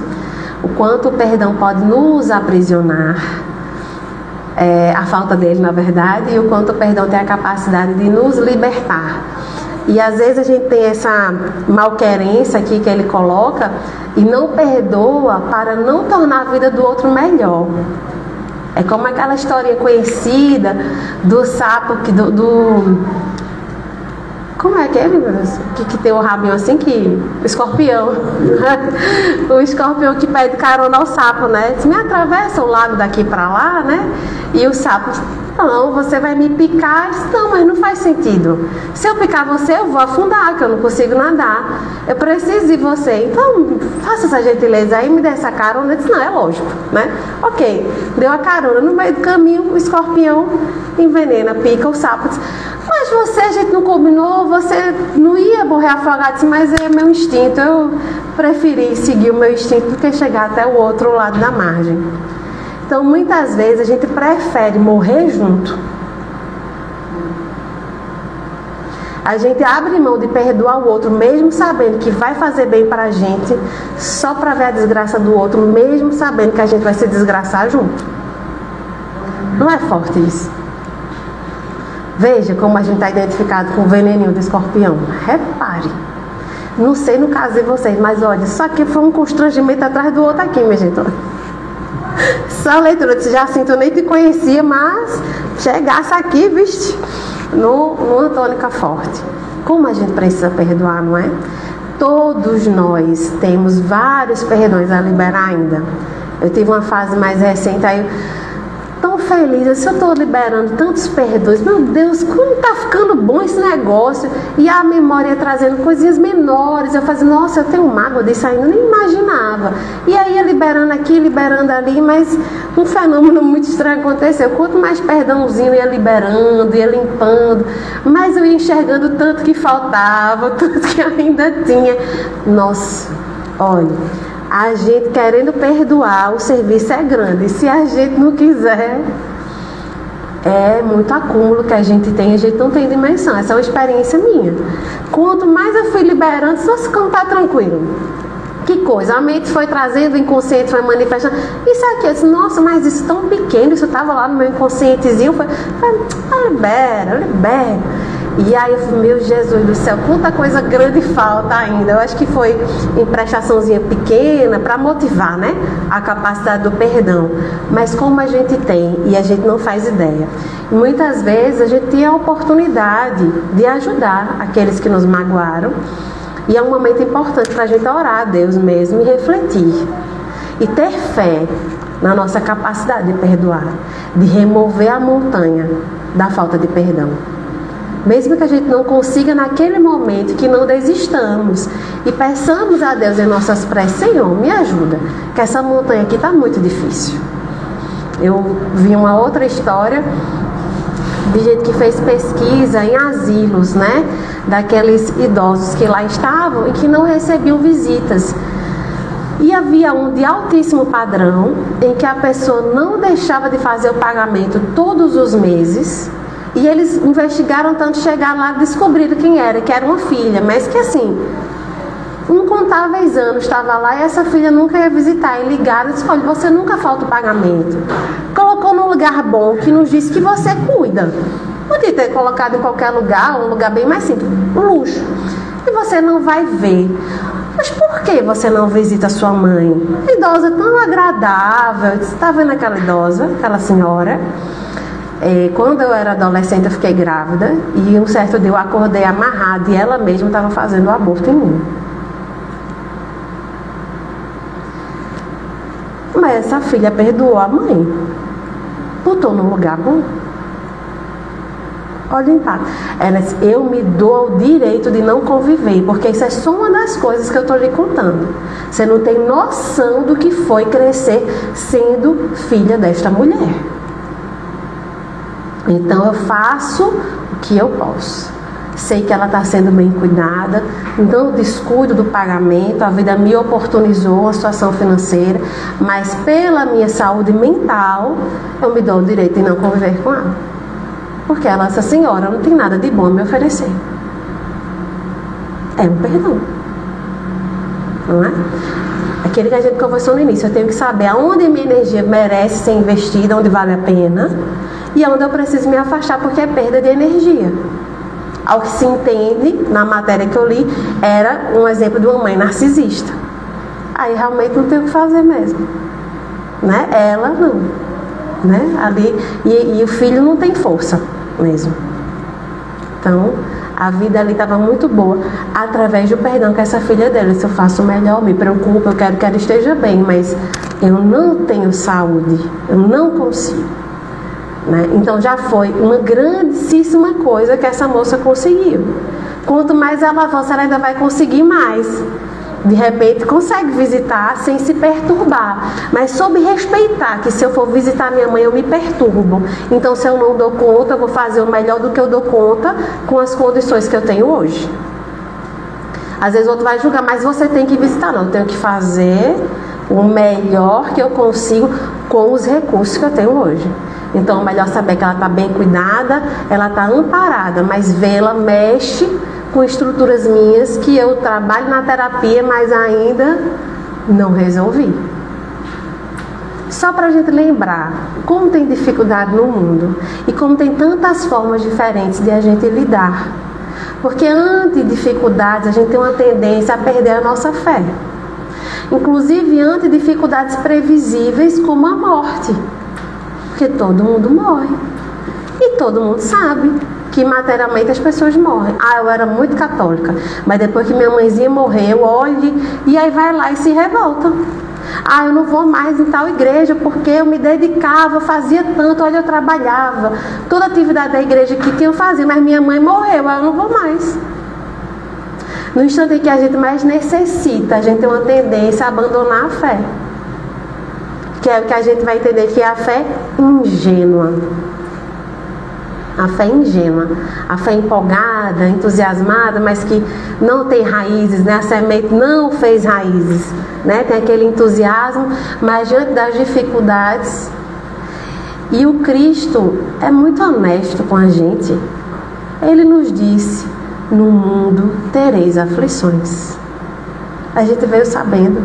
O quanto o perdão pode nos aprisionar, a falta dele, na verdade, e o quanto o perdão tem a capacidade de nos libertar. E às vezes a gente tem essa malquerência aqui que ele coloca e não perdoa para não tornar a vida do outro melhor. É como aquela história conhecida do sapo como é que é, que tem o rabinho assim, que o escorpião. O escorpião que pede carona ao sapo, né? Diz, me atravessa o lago daqui para lá, né? E o sapo, não, você vai me picar. Diz, não, mas não faz sentido. Se eu picar você, eu vou afundar, que eu não consigo nadar. Eu preciso de você. Então, faça essa gentileza aí, me dê essa carona. Ele disse, não, é lógico, né? Ok, deu a carona. No meio do caminho, o escorpião envenena, pica o sapo. Diz, mas você, a gente não combinou, você não ia morrer afogado. Disse, mas é meu instinto. Eu preferi seguir o meu instinto do que chegar até o outro lado da margem. Então, muitas vezes, a gente prefere morrer junto. A gente abre mão de perdoar o outro, mesmo sabendo que vai fazer bem para a gente, só para ver a desgraça do outro, mesmo sabendo que a gente vai se desgraçar junto. Não é forte isso? Veja como a gente está identificado com o veneninho do escorpião. Repare. Não sei no caso de vocês, mas olha, isso aqui foi um constrangimento atrás do outro aqui, minha gente. Só a leitura, já sinto, eu nem te conhecia, mas chegasse aqui, viste, numa tônica forte. Como a gente precisa perdoar, não é? Todos nós temos vários perdões a liberar ainda. Eu tive uma fase mais recente, aí tão feliz, se eu estou liberando tantos perdões, meu Deus, como está ficando bom esse negócio, e a memória trazendo coisinhas menores, eu fazia, nossa, eu tenho mágoa disso ainda, nem imaginava, e aí ia liberando aqui, liberando ali, mas um fenômeno muito estranho aconteceu, quanto mais perdãozinho ia liberando, ia limpando, mais eu ia enxergando tanto que faltava, tanto que ainda tinha, nossa, olha, a gente querendo perdoar, o serviço é grande. E se a gente não quiser, é muito acúmulo que a gente tem, a gente não tem dimensão. Essa é uma experiência minha. Quanto mais eu fui liberando, só se como tá tranquilo. Que coisa, a mente foi trazendo, o inconsciente foi manifestando. Isso aqui, eu disse, nossa, mas isso tão pequeno, isso estava lá no meu inconscientezinho. Libera. E aí eu falei, meu Jesus do céu, quanta coisa grande falta ainda. Eu acho que foi em prestaçãozinha pequena para motivar, né, a capacidade do perdão. Mas como a gente tem e a gente não faz ideia. Muitas vezes a gente tem a oportunidade de ajudar aqueles que nos magoaram. E é um momento importante para a gente orar a Deus mesmo e refletir. E ter fé na nossa capacidade de perdoar, de remover a montanha da falta de perdão. Mesmo que a gente não consiga naquele momento, que não desistamos e peçamos a Deus em nossas preces, Senhor, me ajuda, que essa montanha aqui está muito difícil. Eu vi uma outra história de gente que fez pesquisa em asilos, né, daqueles idosos que lá estavam e que não recebiam visitas. E havia um de altíssimo padrão, em que a pessoa não deixava de fazer o pagamento todos os meses. E eles investigaram tanto, chegaram lá e descobriram quem era, que era uma filha, mas que assim, incontáveis anos estava lá e essa filha nunca ia visitar. E ligaram e disse, olha, você nunca falta o pagamento. Colocou num lugar bom, que nos diz que você cuida. Podia ter colocado em qualquer lugar, um lugar bem mais simples, um luxo. E você não vai ver. Mas por que você não visita sua mãe? A idosa tão agradável. Você está vendo aquela idosa, aquela senhora? Quando eu era adolescente eu fiquei grávida. E um certo dia eu acordei amarrada e ela mesma estava fazendo o aborto em mim. Mas essa filha perdoou a mãe. Botou num lugar bom. Olha o impacto. Ela disse, eu me dou o direito de não conviver, porque isso é só uma das coisas que eu estou lhe contando. Você não tem noção do que foi crescer sendo filha desta mulher. Então eu faço o que eu posso. Sei que ela está sendo bem cuidada, não descuido do pagamento, a vida me oportunizou uma situação financeira, mas pela minha saúde mental, eu me dou o direito de não conviver com ela. Porque ela, essa senhora, não tem nada de bom a me oferecer. É um perdão. Não é? Aquele que a gente conversou no início. Eu tenho que saber aonde minha energia merece ser investida, onde vale a pena, e aonde eu preciso me afastar, porque é perda de energia. Ao que se entende, na matéria que eu li, era um exemplo de uma mãe narcisista. Aí realmente não tem o que fazer mesmo. Né? Ela não. Né? Ali, e o filho não tem força mesmo. Então a vida ali estava muito boa através do perdão que essa filha dela, se eu faço o melhor, me preocupo, eu quero que ela esteja bem, mas eu não tenho saúde, eu não consigo, né? Então já foi uma grandíssima coisa que essa moça conseguiu. Quanto mais ela avança, ela ainda vai conseguir mais. De repente consegue visitar sem se perturbar, mas soube respeitar que se eu for visitar minha mãe eu me perturbo. Então se eu não dou conta, eu vou fazer o melhor do que eu dou conta com as condições que eu tenho hoje. Às vezes o outro vai julgar, mas você tem que visitar. Não, eu tenho que fazer o melhor que eu consigo com os recursos que eu tenho hoje. Então é melhor saber que ela está bem cuidada, ela está amparada, mas vê-la mexe com estruturas minhas que eu trabalho na terapia, mas ainda não resolvi. Só para a gente lembrar como tem dificuldade no mundo e como tem tantas formas diferentes de a gente lidar. Porque ante dificuldades a gente tem uma tendência a perder a nossa fé. Inclusive ante dificuldades previsíveis como a morte. Porque todo mundo morre. E todo mundo sabe que materialmente as pessoas morrem. Eu era muito católica, mas depois que minha mãezinha morreu, olhe, e aí vai lá e se revolta. Eu não vou mais em tal igreja porque eu me dedicava, fazia tanto, olha, eu trabalhava, toda a atividade da igreja que tinha eu fazia, mas minha mãe morreu, eu não vou mais. No instante em que a gente mais necessita, a gente tem uma tendência a abandonar a fé. Que é o que a gente vai entender que é a fé ingênua. A fé ingênua, a fé empolgada, entusiasmada, mas que não tem raízes, né? A semente não fez raízes, né? Tem aquele entusiasmo, mas diante das dificuldades. E o Cristo é muito honesto com a gente. Ele nos disse, no mundo tereis aflições. A gente veio sabendo.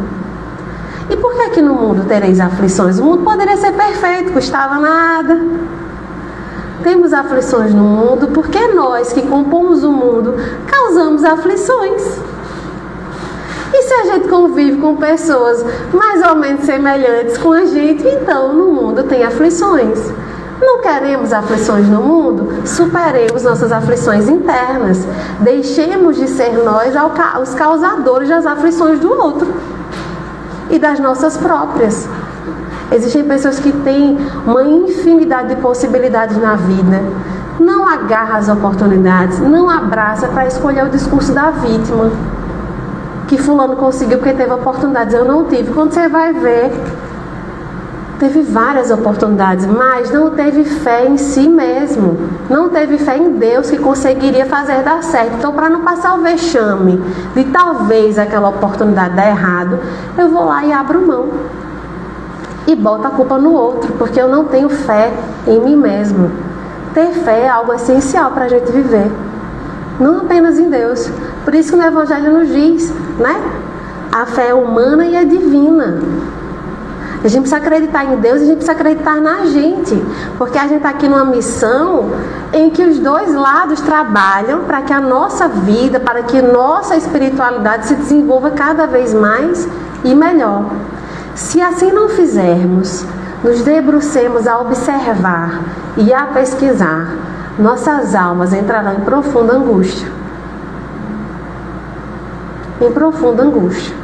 E por que aqui no mundo tereis aflições? O mundo poderia ser perfeito, custava nada. Temos aflições no mundo porque nós que compomos o mundo causamos aflições. E se a gente convive com pessoas mais ou menos semelhantes com a gente, então no mundo tem aflições. Não queremos aflições no mundo? Superemos nossas aflições internas. Deixemos de ser nós os causadores das aflições do outro e das nossas próprias. Existem pessoas que têm uma infinidade de possibilidades na vida. Não agarra as oportunidades, não abraça para escolher o discurso da vítima. Que fulano conseguiu porque teve oportunidades, eu não tive. Quando você vai ver, teve várias oportunidades, mas não teve fé em si mesmo. Não teve fé em Deus que conseguiria fazer dar certo. Então, para não passar o vexame de talvez aquela oportunidade dar errado, eu vou lá e abro mão. E boto a culpa no outro, porque eu não tenho fé em mim mesmo. Ter fé é algo essencial para a gente viver. Não apenas em Deus. Por isso que no Evangelho nos diz, né? A fé é humana e é divina. A gente precisa acreditar em Deus e a gente precisa acreditar na gente. Porque a gente está aqui numa missão em que os dois lados trabalham para que a nossa vida, para que nossa espiritualidade se desenvolva cada vez mais e melhor. Se assim não fizermos, nos debrucemos a observar e a pesquisar, nossas almas entrarão em profunda angústia. Em profunda angústia.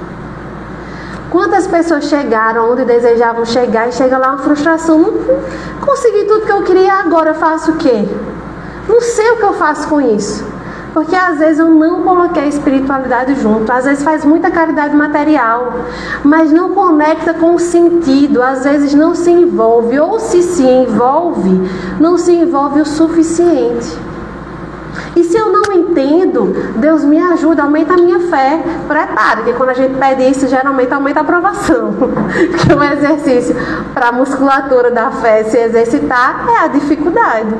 Quantas pessoas chegaram onde desejavam chegar e chega lá uma frustração? Não consegui tudo que eu queria, agora eu faço o quê? Não sei o que eu faço com isso. Porque às vezes eu não coloquei a espiritualidade junto. Às vezes faz muita caridade material, mas não conecta com o sentido. Às vezes não se envolve, ou se envolve, não se envolve o suficiente. E se eu não entendo, Deus me ajuda, aumenta a minha fé. Prepare, porque quando a gente pede isso, geralmente aumenta a aprovação. Porque o exercício para a musculatura da fé se exercitar é a dificuldade.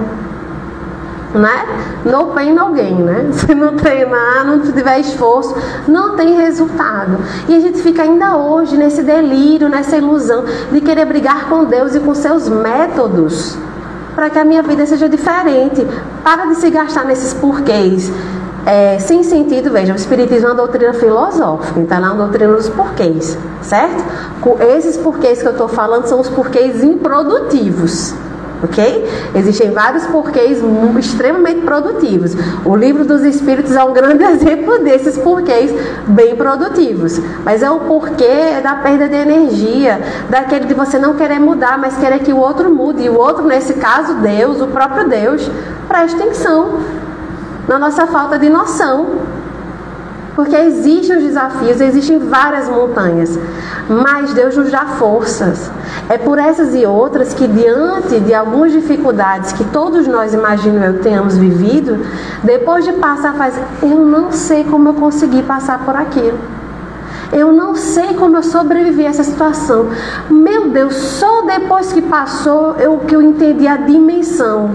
Né? No pain, no gain, né? Se não treinar, não tiver esforço, não tem resultado. E a gente fica ainda hoje nesse delírio, nessa ilusão de querer brigar com Deus e com seus métodos para que a minha vida seja diferente. Para de se gastar nesses porquês sem sentido. Veja, o Espiritismo é uma doutrina filosófica, então ela é uma doutrina dos porquês, certo? Esses porquês que eu estou falando são os porquês improdutivos. Ok? Existem vários porquês extremamente produtivos. O Livro dos Espíritos é um grande exemplo desses porquês bem produtivos. Mas é o porquê da perda de energia, daquele de você não querer mudar, mas querer que o outro mude. E o outro, nesse caso, Deus, o próprio Deus, preste atenção na nossa falta de noção. Porque existem os desafios, existem várias montanhas, mas Deus nos dá forças. É por essas e outras que, diante de algumas dificuldades que todos nós, imagino eu, tenhamos vivido, depois de passar, eu não sei como eu consegui passar por aquilo. Eu não sei como eu sobrevivi a essa situação. Meu Deus, só depois que passou, que eu entendi a dimensão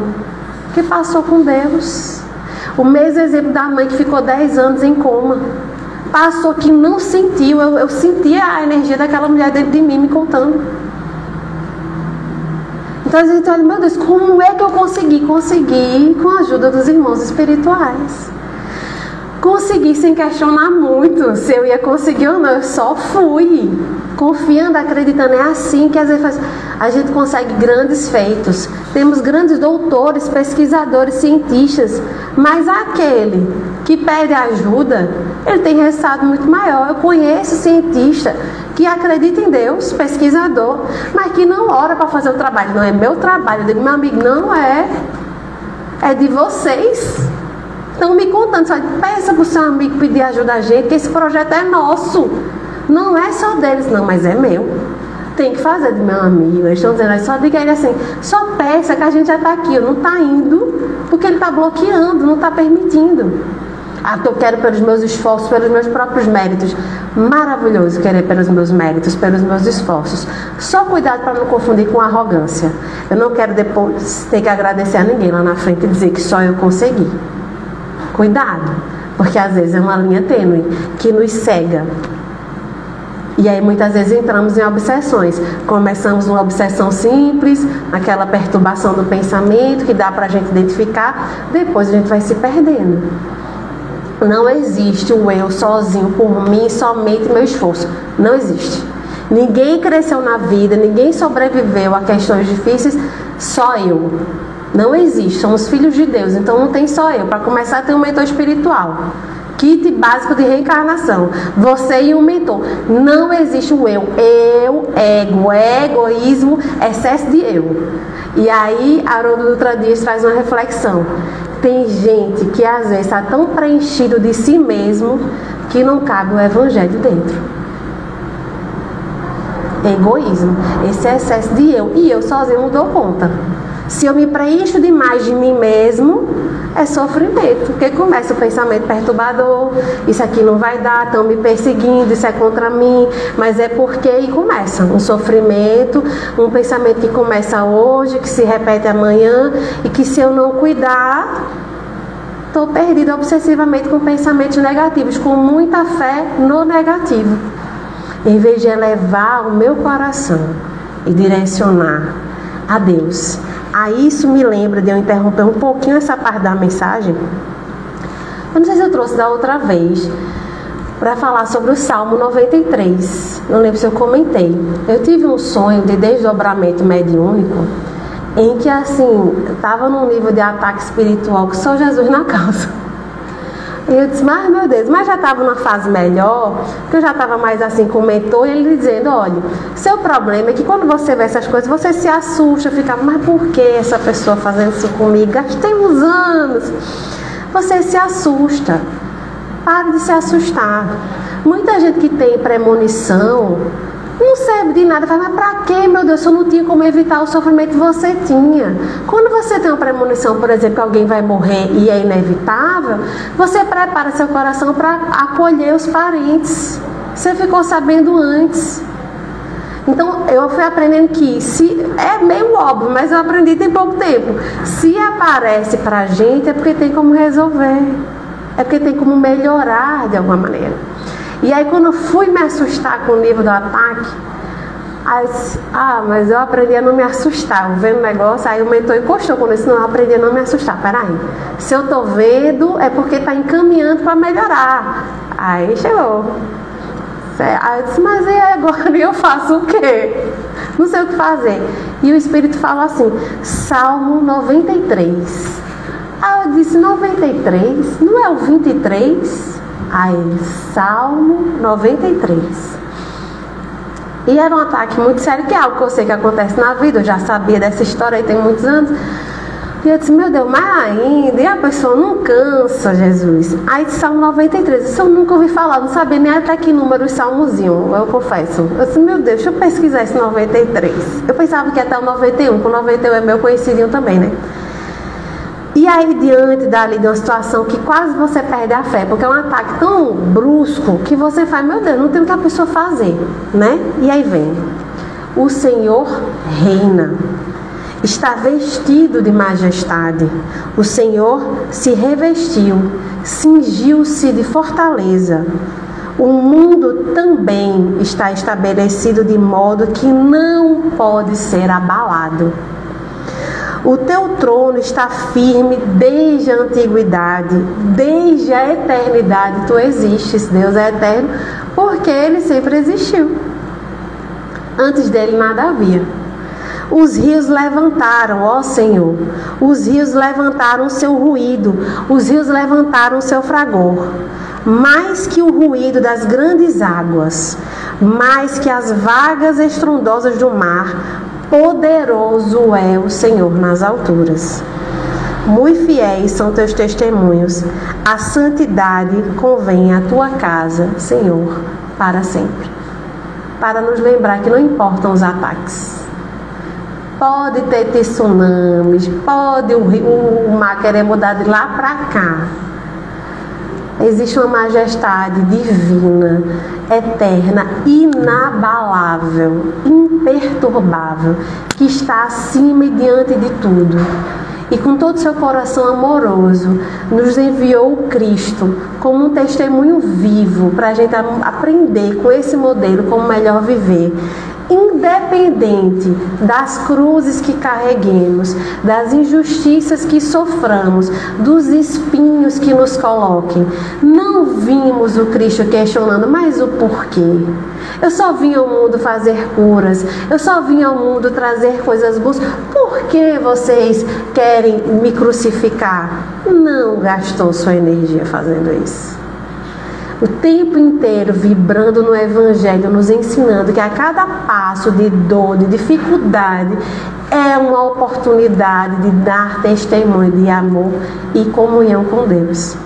que passou com Deus. O mesmo exemplo da mãe que ficou 10 anos em coma. Passou que não sentiu. Eu sentia a energia daquela mulher dentro de mim me contando. Então a gente olha, meu Deus, como é que eu consegui? Consegui com a ajuda dos irmãos espirituais. Consegui sem questionar muito se eu ia conseguir ou não. Eu só fui. Confiando, acreditando. É assim que às vezes a gente consegue grandes feitos. Temos grandes doutores, pesquisadores, cientistas. Mas aquele que pede ajuda, ele tem resultado muito maior. Eu conheço cientista que acredita em Deus, pesquisador, mas que não ora para fazer o trabalho. Não é meu trabalho. Eu digo, meu amigo, não é. É de vocês. Estão me contando. Só peça para o seu amigo pedir ajuda a gente, que esse projeto é nosso. Não é só deles, não, mas é meu. Tem que fazer do meu amigo. Eles estão dizendo, só diga ele assim, só peça que a gente já está aqui. Eu não está indo, porque ele está bloqueando, não está permitindo. Eu quero pelos meus esforços, pelos meus próprios méritos. Maravilhoso querer pelos meus méritos, pelos meus esforços. Só cuidado para não confundir com arrogância. Eu não quero depois ter que agradecer a ninguém lá na frente e dizer que só eu consegui. Cuidado, porque às vezes é uma linha tênue que nos cega. E aí muitas vezes entramos em obsessões. Começamos uma obsessão simples, aquela perturbação do pensamento que dá para a gente identificar, depois a gente vai se perdendo. Não existe o eu sozinho, por mim, somente meu esforço. Não existe. Ninguém cresceu na vida, ninguém sobreviveu a questões difíceis, só eu. Não existe, somos filhos de Deus, então não tem só eu. Para começar, tem um mentor espiritual. Kit básico de reencarnação. Você e um mentor. Não existe o eu. Ego, egoísmo, excesso de eu. E aí, Haroldo Dutra Dias traz uma reflexão. Tem gente que às vezes está tão preenchido de si mesmo que não cabe o evangelho dentro. Egoísmo. Esse é excesso de eu. E eu sozinho não dou conta. Se eu me preencho demais de mim mesmo, é sofrimento, porque começa o pensamento perturbador, isso aqui não vai dar, estão me perseguindo, isso é contra mim, mas é porque, e começa um sofrimento, um pensamento que começa hoje, que se repete amanhã, e que se eu não cuidar, estou perdida obsessivamente com pensamentos negativos, com muita fé no negativo, em vez de elevar o meu coração e direcionar a Deus. Aí isso me lembra de eu interromper um pouquinho essa parte da mensagem. Eu não sei se eu trouxe da outra vez para falar sobre o Salmo 93. Não lembro se eu comentei. Eu tive um sonho de desdobramento mediúnico em que assim, eu estava num nível de ataque espiritual que só Jesus na causa. E eu disse, mas meu Deus, mas já estava numa fase melhor, que eu já estava mais assim com o mentor, e ele dizendo, olha, seu problema é que quando você vê essas coisas, você se assusta, fica, mas por que essa pessoa fazendo isso comigo? Gastei uns anos. Você se assusta. Pare de se assustar. Muita gente que tem premonição não serve de nada. Fala, mas pra quê, meu Deus, se eu não tinha como evitar o sofrimento que você tinha? Quando você tem uma premonição, por exemplo, que alguém vai morrer e é inevitável, você prepara seu coração para acolher os parentes. Você ficou sabendo antes. Então, eu fui aprendendo que, se é meio óbvio, mas eu aprendi tem pouco tempo. Se aparece pra gente, é porque tem como resolver. É porque tem como melhorar de alguma maneira. E aí quando eu fui me assustar com o nível do ataque, aí eu disse, mas eu aprendi a não me assustar, vendo o negócio, aí o mentor encostou quando eu disse, não, eu aprendi a não me assustar, peraí, se eu tô vendo é porque tá encaminhando para melhorar. Aí chegou. Aí eu disse, mas e agora eu faço o quê? Não sei o que fazer. E o Espírito falou assim, Salmo 93. Aí eu disse, 93? Não é o 23? Aí, Salmo 93. E era um ataque muito sério, que é algo que eu sei que acontece na vida. Eu já sabia dessa história aí tem muitos anos. E eu disse, meu Deus, mas ainda, e a pessoa não cansa, Jesus. Aí de Salmo 93, isso eu nunca ouvi falar, não sabia nem até que número os salmos iam, eu confesso. Eu disse, meu Deus, deixa eu pesquisar esse 93. Eu pensava que ia até o 91, porque o 91 é meu conhecidinho também, né? E aí, diante dali de uma situação que quase você perde a fé, porque é um ataque tão brusco que você faz, meu Deus, não tem o que a pessoa fazer, né? E aí vem, o Senhor reina, está vestido de majestade, o Senhor se revestiu, cingiu-se de fortaleza. O mundo também está estabelecido de modo que não pode ser abalado. O teu trono está firme desde a antiguidade, desde a eternidade tu existes. Deus é eterno porque Ele sempre existiu. Antes dele nada havia. Os rios levantaram, ó Senhor, os rios levantaram o seu ruído, os rios levantaram o seu fragor. Mais que o ruído das grandes águas, mais que as vagas estrondosas do mar, poderoso é o Senhor nas alturas. Muito fiéis são teus testemunhos. A santidade convém à tua casa, Senhor, para sempre. Para nos lembrar que não importam os ataques. Pode ter tsunamis, pode o mar querer mudar de lá para cá. Existe uma majestade divina, eterna, inabalável, imperturbável, que está acima e diante de tudo. e com todo o seu coração amoroso nos enviou o Cristo como um testemunho vivo para a gente aprender com esse modelo como melhor viver, independente das cruzes que carreguemos, das injustiças que soframos, dos espinhos que nos coloquem. Não vimos o Cristo questionando, mas o porquê? Eu só vim ao mundo fazer curas, eu só vim ao mundo trazer coisas boas, por que vocês querem me crucificar? Não gastou sua energia fazendo isso. O tempo inteiro vibrando no Evangelho, nos ensinando que a cada passo de dor, de dificuldade, é uma oportunidade de dar testemunho de amor e comunhão com Deus.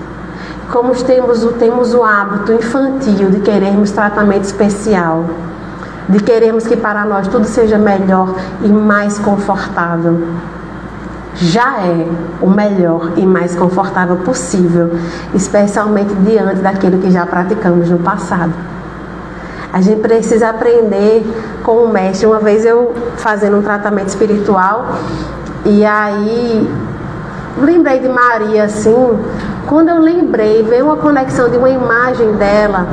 Como temos o hábito infantil de querermos tratamento especial, de querermos que para nós tudo seja melhor e mais confortável. Já é o melhor e mais confortável possível, especialmente diante daquilo que já praticamos no passado. A gente precisa aprender com o mestre. Uma vez eu fazendo um tratamento espiritual, e aí lembrei de Maria assim. Quando eu lembrei, veio uma conexão de uma imagem dela,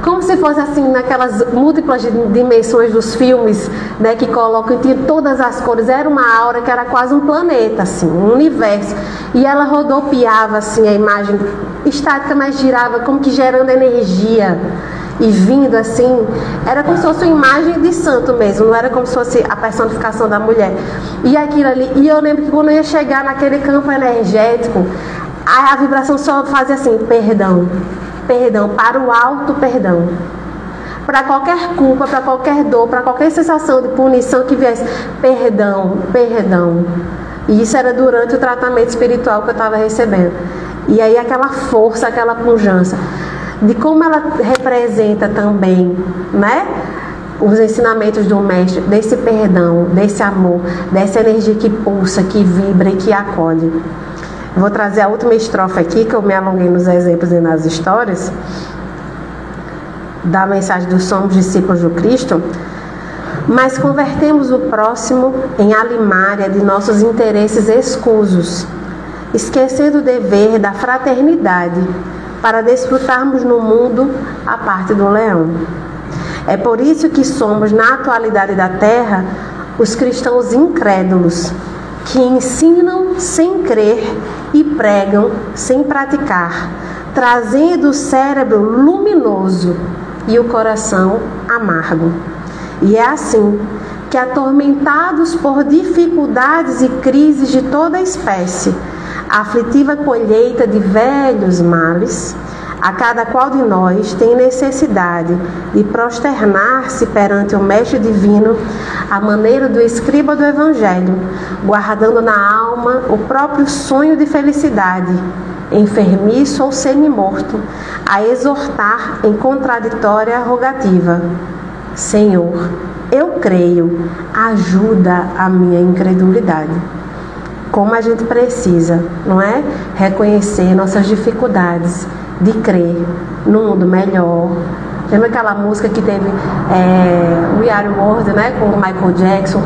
como se fosse assim, naquelas múltiplas dimensões dos filmes, né, que colocam, tinha todas as cores, era uma aura que era quase um planeta, assim, um universo. E ela rodopiava assim, a imagem estática, mas girava como que gerando energia. E vindo assim, era como se fosse uma imagem de santo mesmo, não era como se fosse a personificação da mulher. E aquilo ali, e eu lembro que quando eu ia chegar naquele campo energético, a vibração só fazia assim, perdão, perdão, para o alto perdão. Para qualquer culpa, para qualquer dor, para qualquer sensação de punição que viesse, perdão, perdão. E isso era durante o tratamento espiritual que eu estava recebendo. E aí aquela força, aquela pujança, de como ela representa também, né, os ensinamentos do mestre, desse perdão, desse amor, dessa energia que pulsa, que vibra e que acolhe. Vou trazer a última estrofe aqui, que eu me alonguei nos exemplos e nas histórias, da mensagem do Somos Discípulos do Cristo. Mas convertemos o próximo em alimária de nossos interesses escusos, esquecendo o dever da fraternidade, para desfrutarmos no mundo a parte do leão. É por isso que somos, na atualidade da Terra, os cristãos incrédulos, que ensinam sem crer e pregam sem praticar, trazendo o cérebro luminoso e o coração amargo. E é assim que, atormentados por dificuldades e crises de toda espécie, a aflitiva colheita de velhos males, a cada qual de nós tem necessidade de prosternar-se perante o Mestre Divino, à maneira do escriba do Evangelho, guardando na alma o próprio sonho de felicidade, enfermiço ou semi-morto, a exortar em contraditória rogativa: Senhor, eu creio, ajuda a minha incredulidade. Como a gente precisa, não é? Reconhecer nossas dificuldades, de crer num mundo melhor. Lembra aquela música que teve We Are World, né, com o Michael Jackson?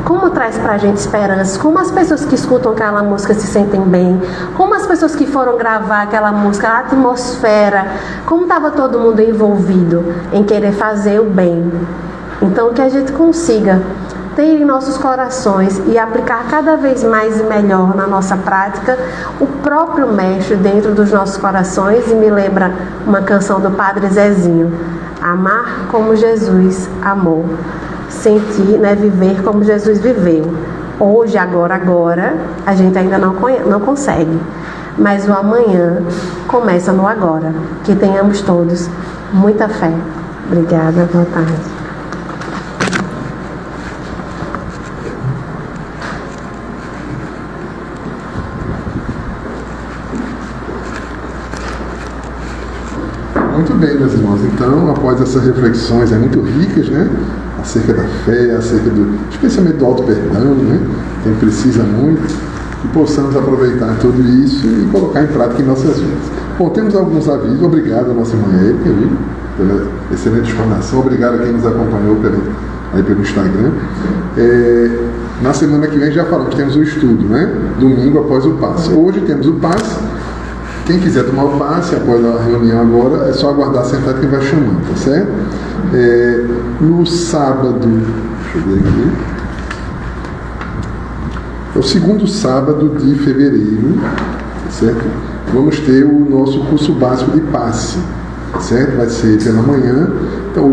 Como traz pra gente esperança? Como as pessoas que escutam aquela música se sentem bem? Como as pessoas que foram gravar aquela música, a atmosfera, como estava todo mundo envolvido em querer fazer o bem? Então, que a gente consiga ter em nossos corações e aplicar cada vez mais e melhor na nossa prática o próprio Mestre dentro dos nossos corações. E me lembra uma canção do Padre Zezinho: amar como Jesus amou, sentir, né, viver como Jesus viveu. Hoje, agora, a gente ainda não consegue, mas o amanhã começa no agora. Que tenhamos todos muita fé. Obrigada, boa tarde. Muito bem, meus irmãos. Então, após essas reflexões muito ricas, né, acerca da fé, especialmente do auto-perdão, né, quem precisa muito, que possamos aproveitar tudo isso e colocar em prática em nossas vidas. Bom, temos alguns avisos. Obrigado à nossa irmã Érica, pela excelente explanação. Obrigado a quem nos acompanhou pelo Instagram. Na semana que vem já falamos, temos o estudo, né? Domingo após o passe. Hoje temos o passe. Quem quiser tomar o passe após a reunião agora, é só aguardar sentado que vai chamando, tá certo? No sábado, deixa eu ver aqui. É o segundo sábado de fevereiro, tá certo? Vamos ter o nosso curso básico de passe, tá certo? Vai ser pela manhã. Então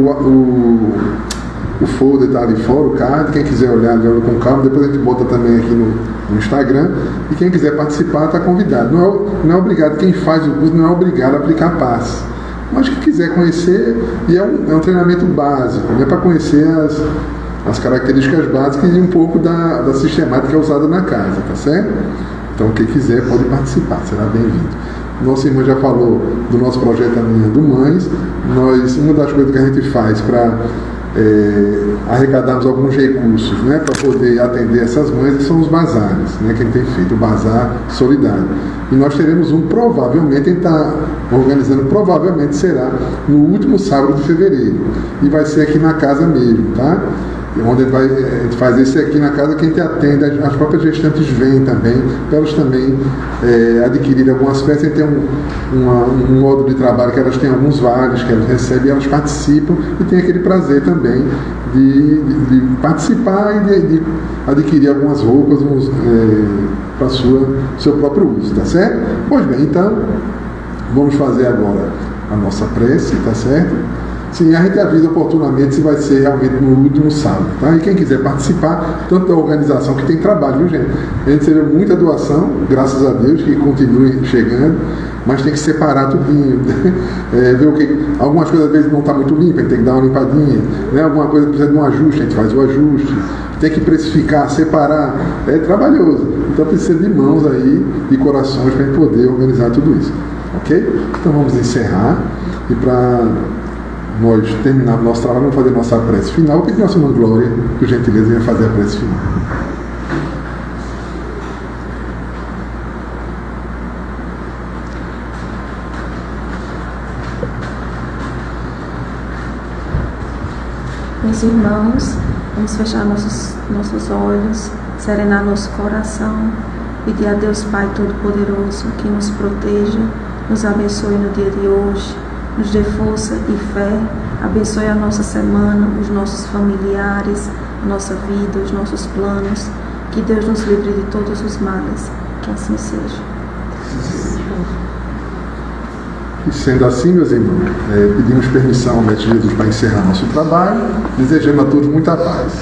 o folder está ali fora, o card, quem quiser olhar com calma, depois a gente bota também aqui no Instagram, e quem quiser participar está convidado. Não é obrigado, quem faz o curso não é obrigado a aplicar passe, mas quem quiser conhecer, e é um treinamento básico, né, para conhecer as características básicas e um pouco da sistemática usada na casa, tá certo? Então quem quiser pode participar, será bem-vindo. Nossa irmã já falou do nosso projeto Amanhã do Mães. Uma das coisas que a gente faz para arrecadarmos alguns recursos, né, para poder atender essas mães, são os bazares, né, que a gente tem feito, o bazar solidário. E nós teremos provavelmente, a gente está organizando, provavelmente será no último sábado de fevereiro. E vai ser aqui na casa mesmo, tá? Onde a gente faz esse aqui na casa, quem te atende, as próprias gestantes vêm também, para elas também adquirirem algumas peças. A gente tem um modo de trabalho que elas têm alguns vales que elas recebem, elas participam e tem aquele prazer também de participar e de adquirir algumas roupas para seu próprio uso, tá certo? Pois bem, então vamos fazer agora a nossa prece, tá certo? Sim, a gente avisa oportunamente se vai ser realmente no último sábado, tá? E quem quiser participar, tanto da organização, que tem trabalho, viu, gente? A gente recebeu muita doação, graças a Deus, que continue chegando, mas tem que separar tudinho, ver o que... Algumas coisas às vezes não está muito limpa, a gente tem que dar uma limpadinha, né? Alguma coisa precisa de um ajuste, a gente faz o ajuste, tem que precificar, separar, é trabalhoso. Então precisa de mãos aí, de corações, para a gente poder organizar tudo isso, ok? Então vamos encerrar, e para nós terminarmos nosso trabalho, vamos fazer nossa prece final. Vou pedir nossa irmã Glória, por gentileza, venha fazer a prece final. Meus irmãos, vamos fechar nossos olhos, serenar nosso coração, pedir a Deus Pai Todo-Poderoso que nos proteja, nos abençoe no dia de hoje, nos dê força e fé, abençoe a nossa semana, os nossos familiares, a nossa vida, os nossos planos, que Deus nos livre de todos os males, que assim seja. E sendo assim, meus irmãos, pedimos permissão ao Mestre Jesus para encerrar nosso trabalho, desejando a todos muita paz.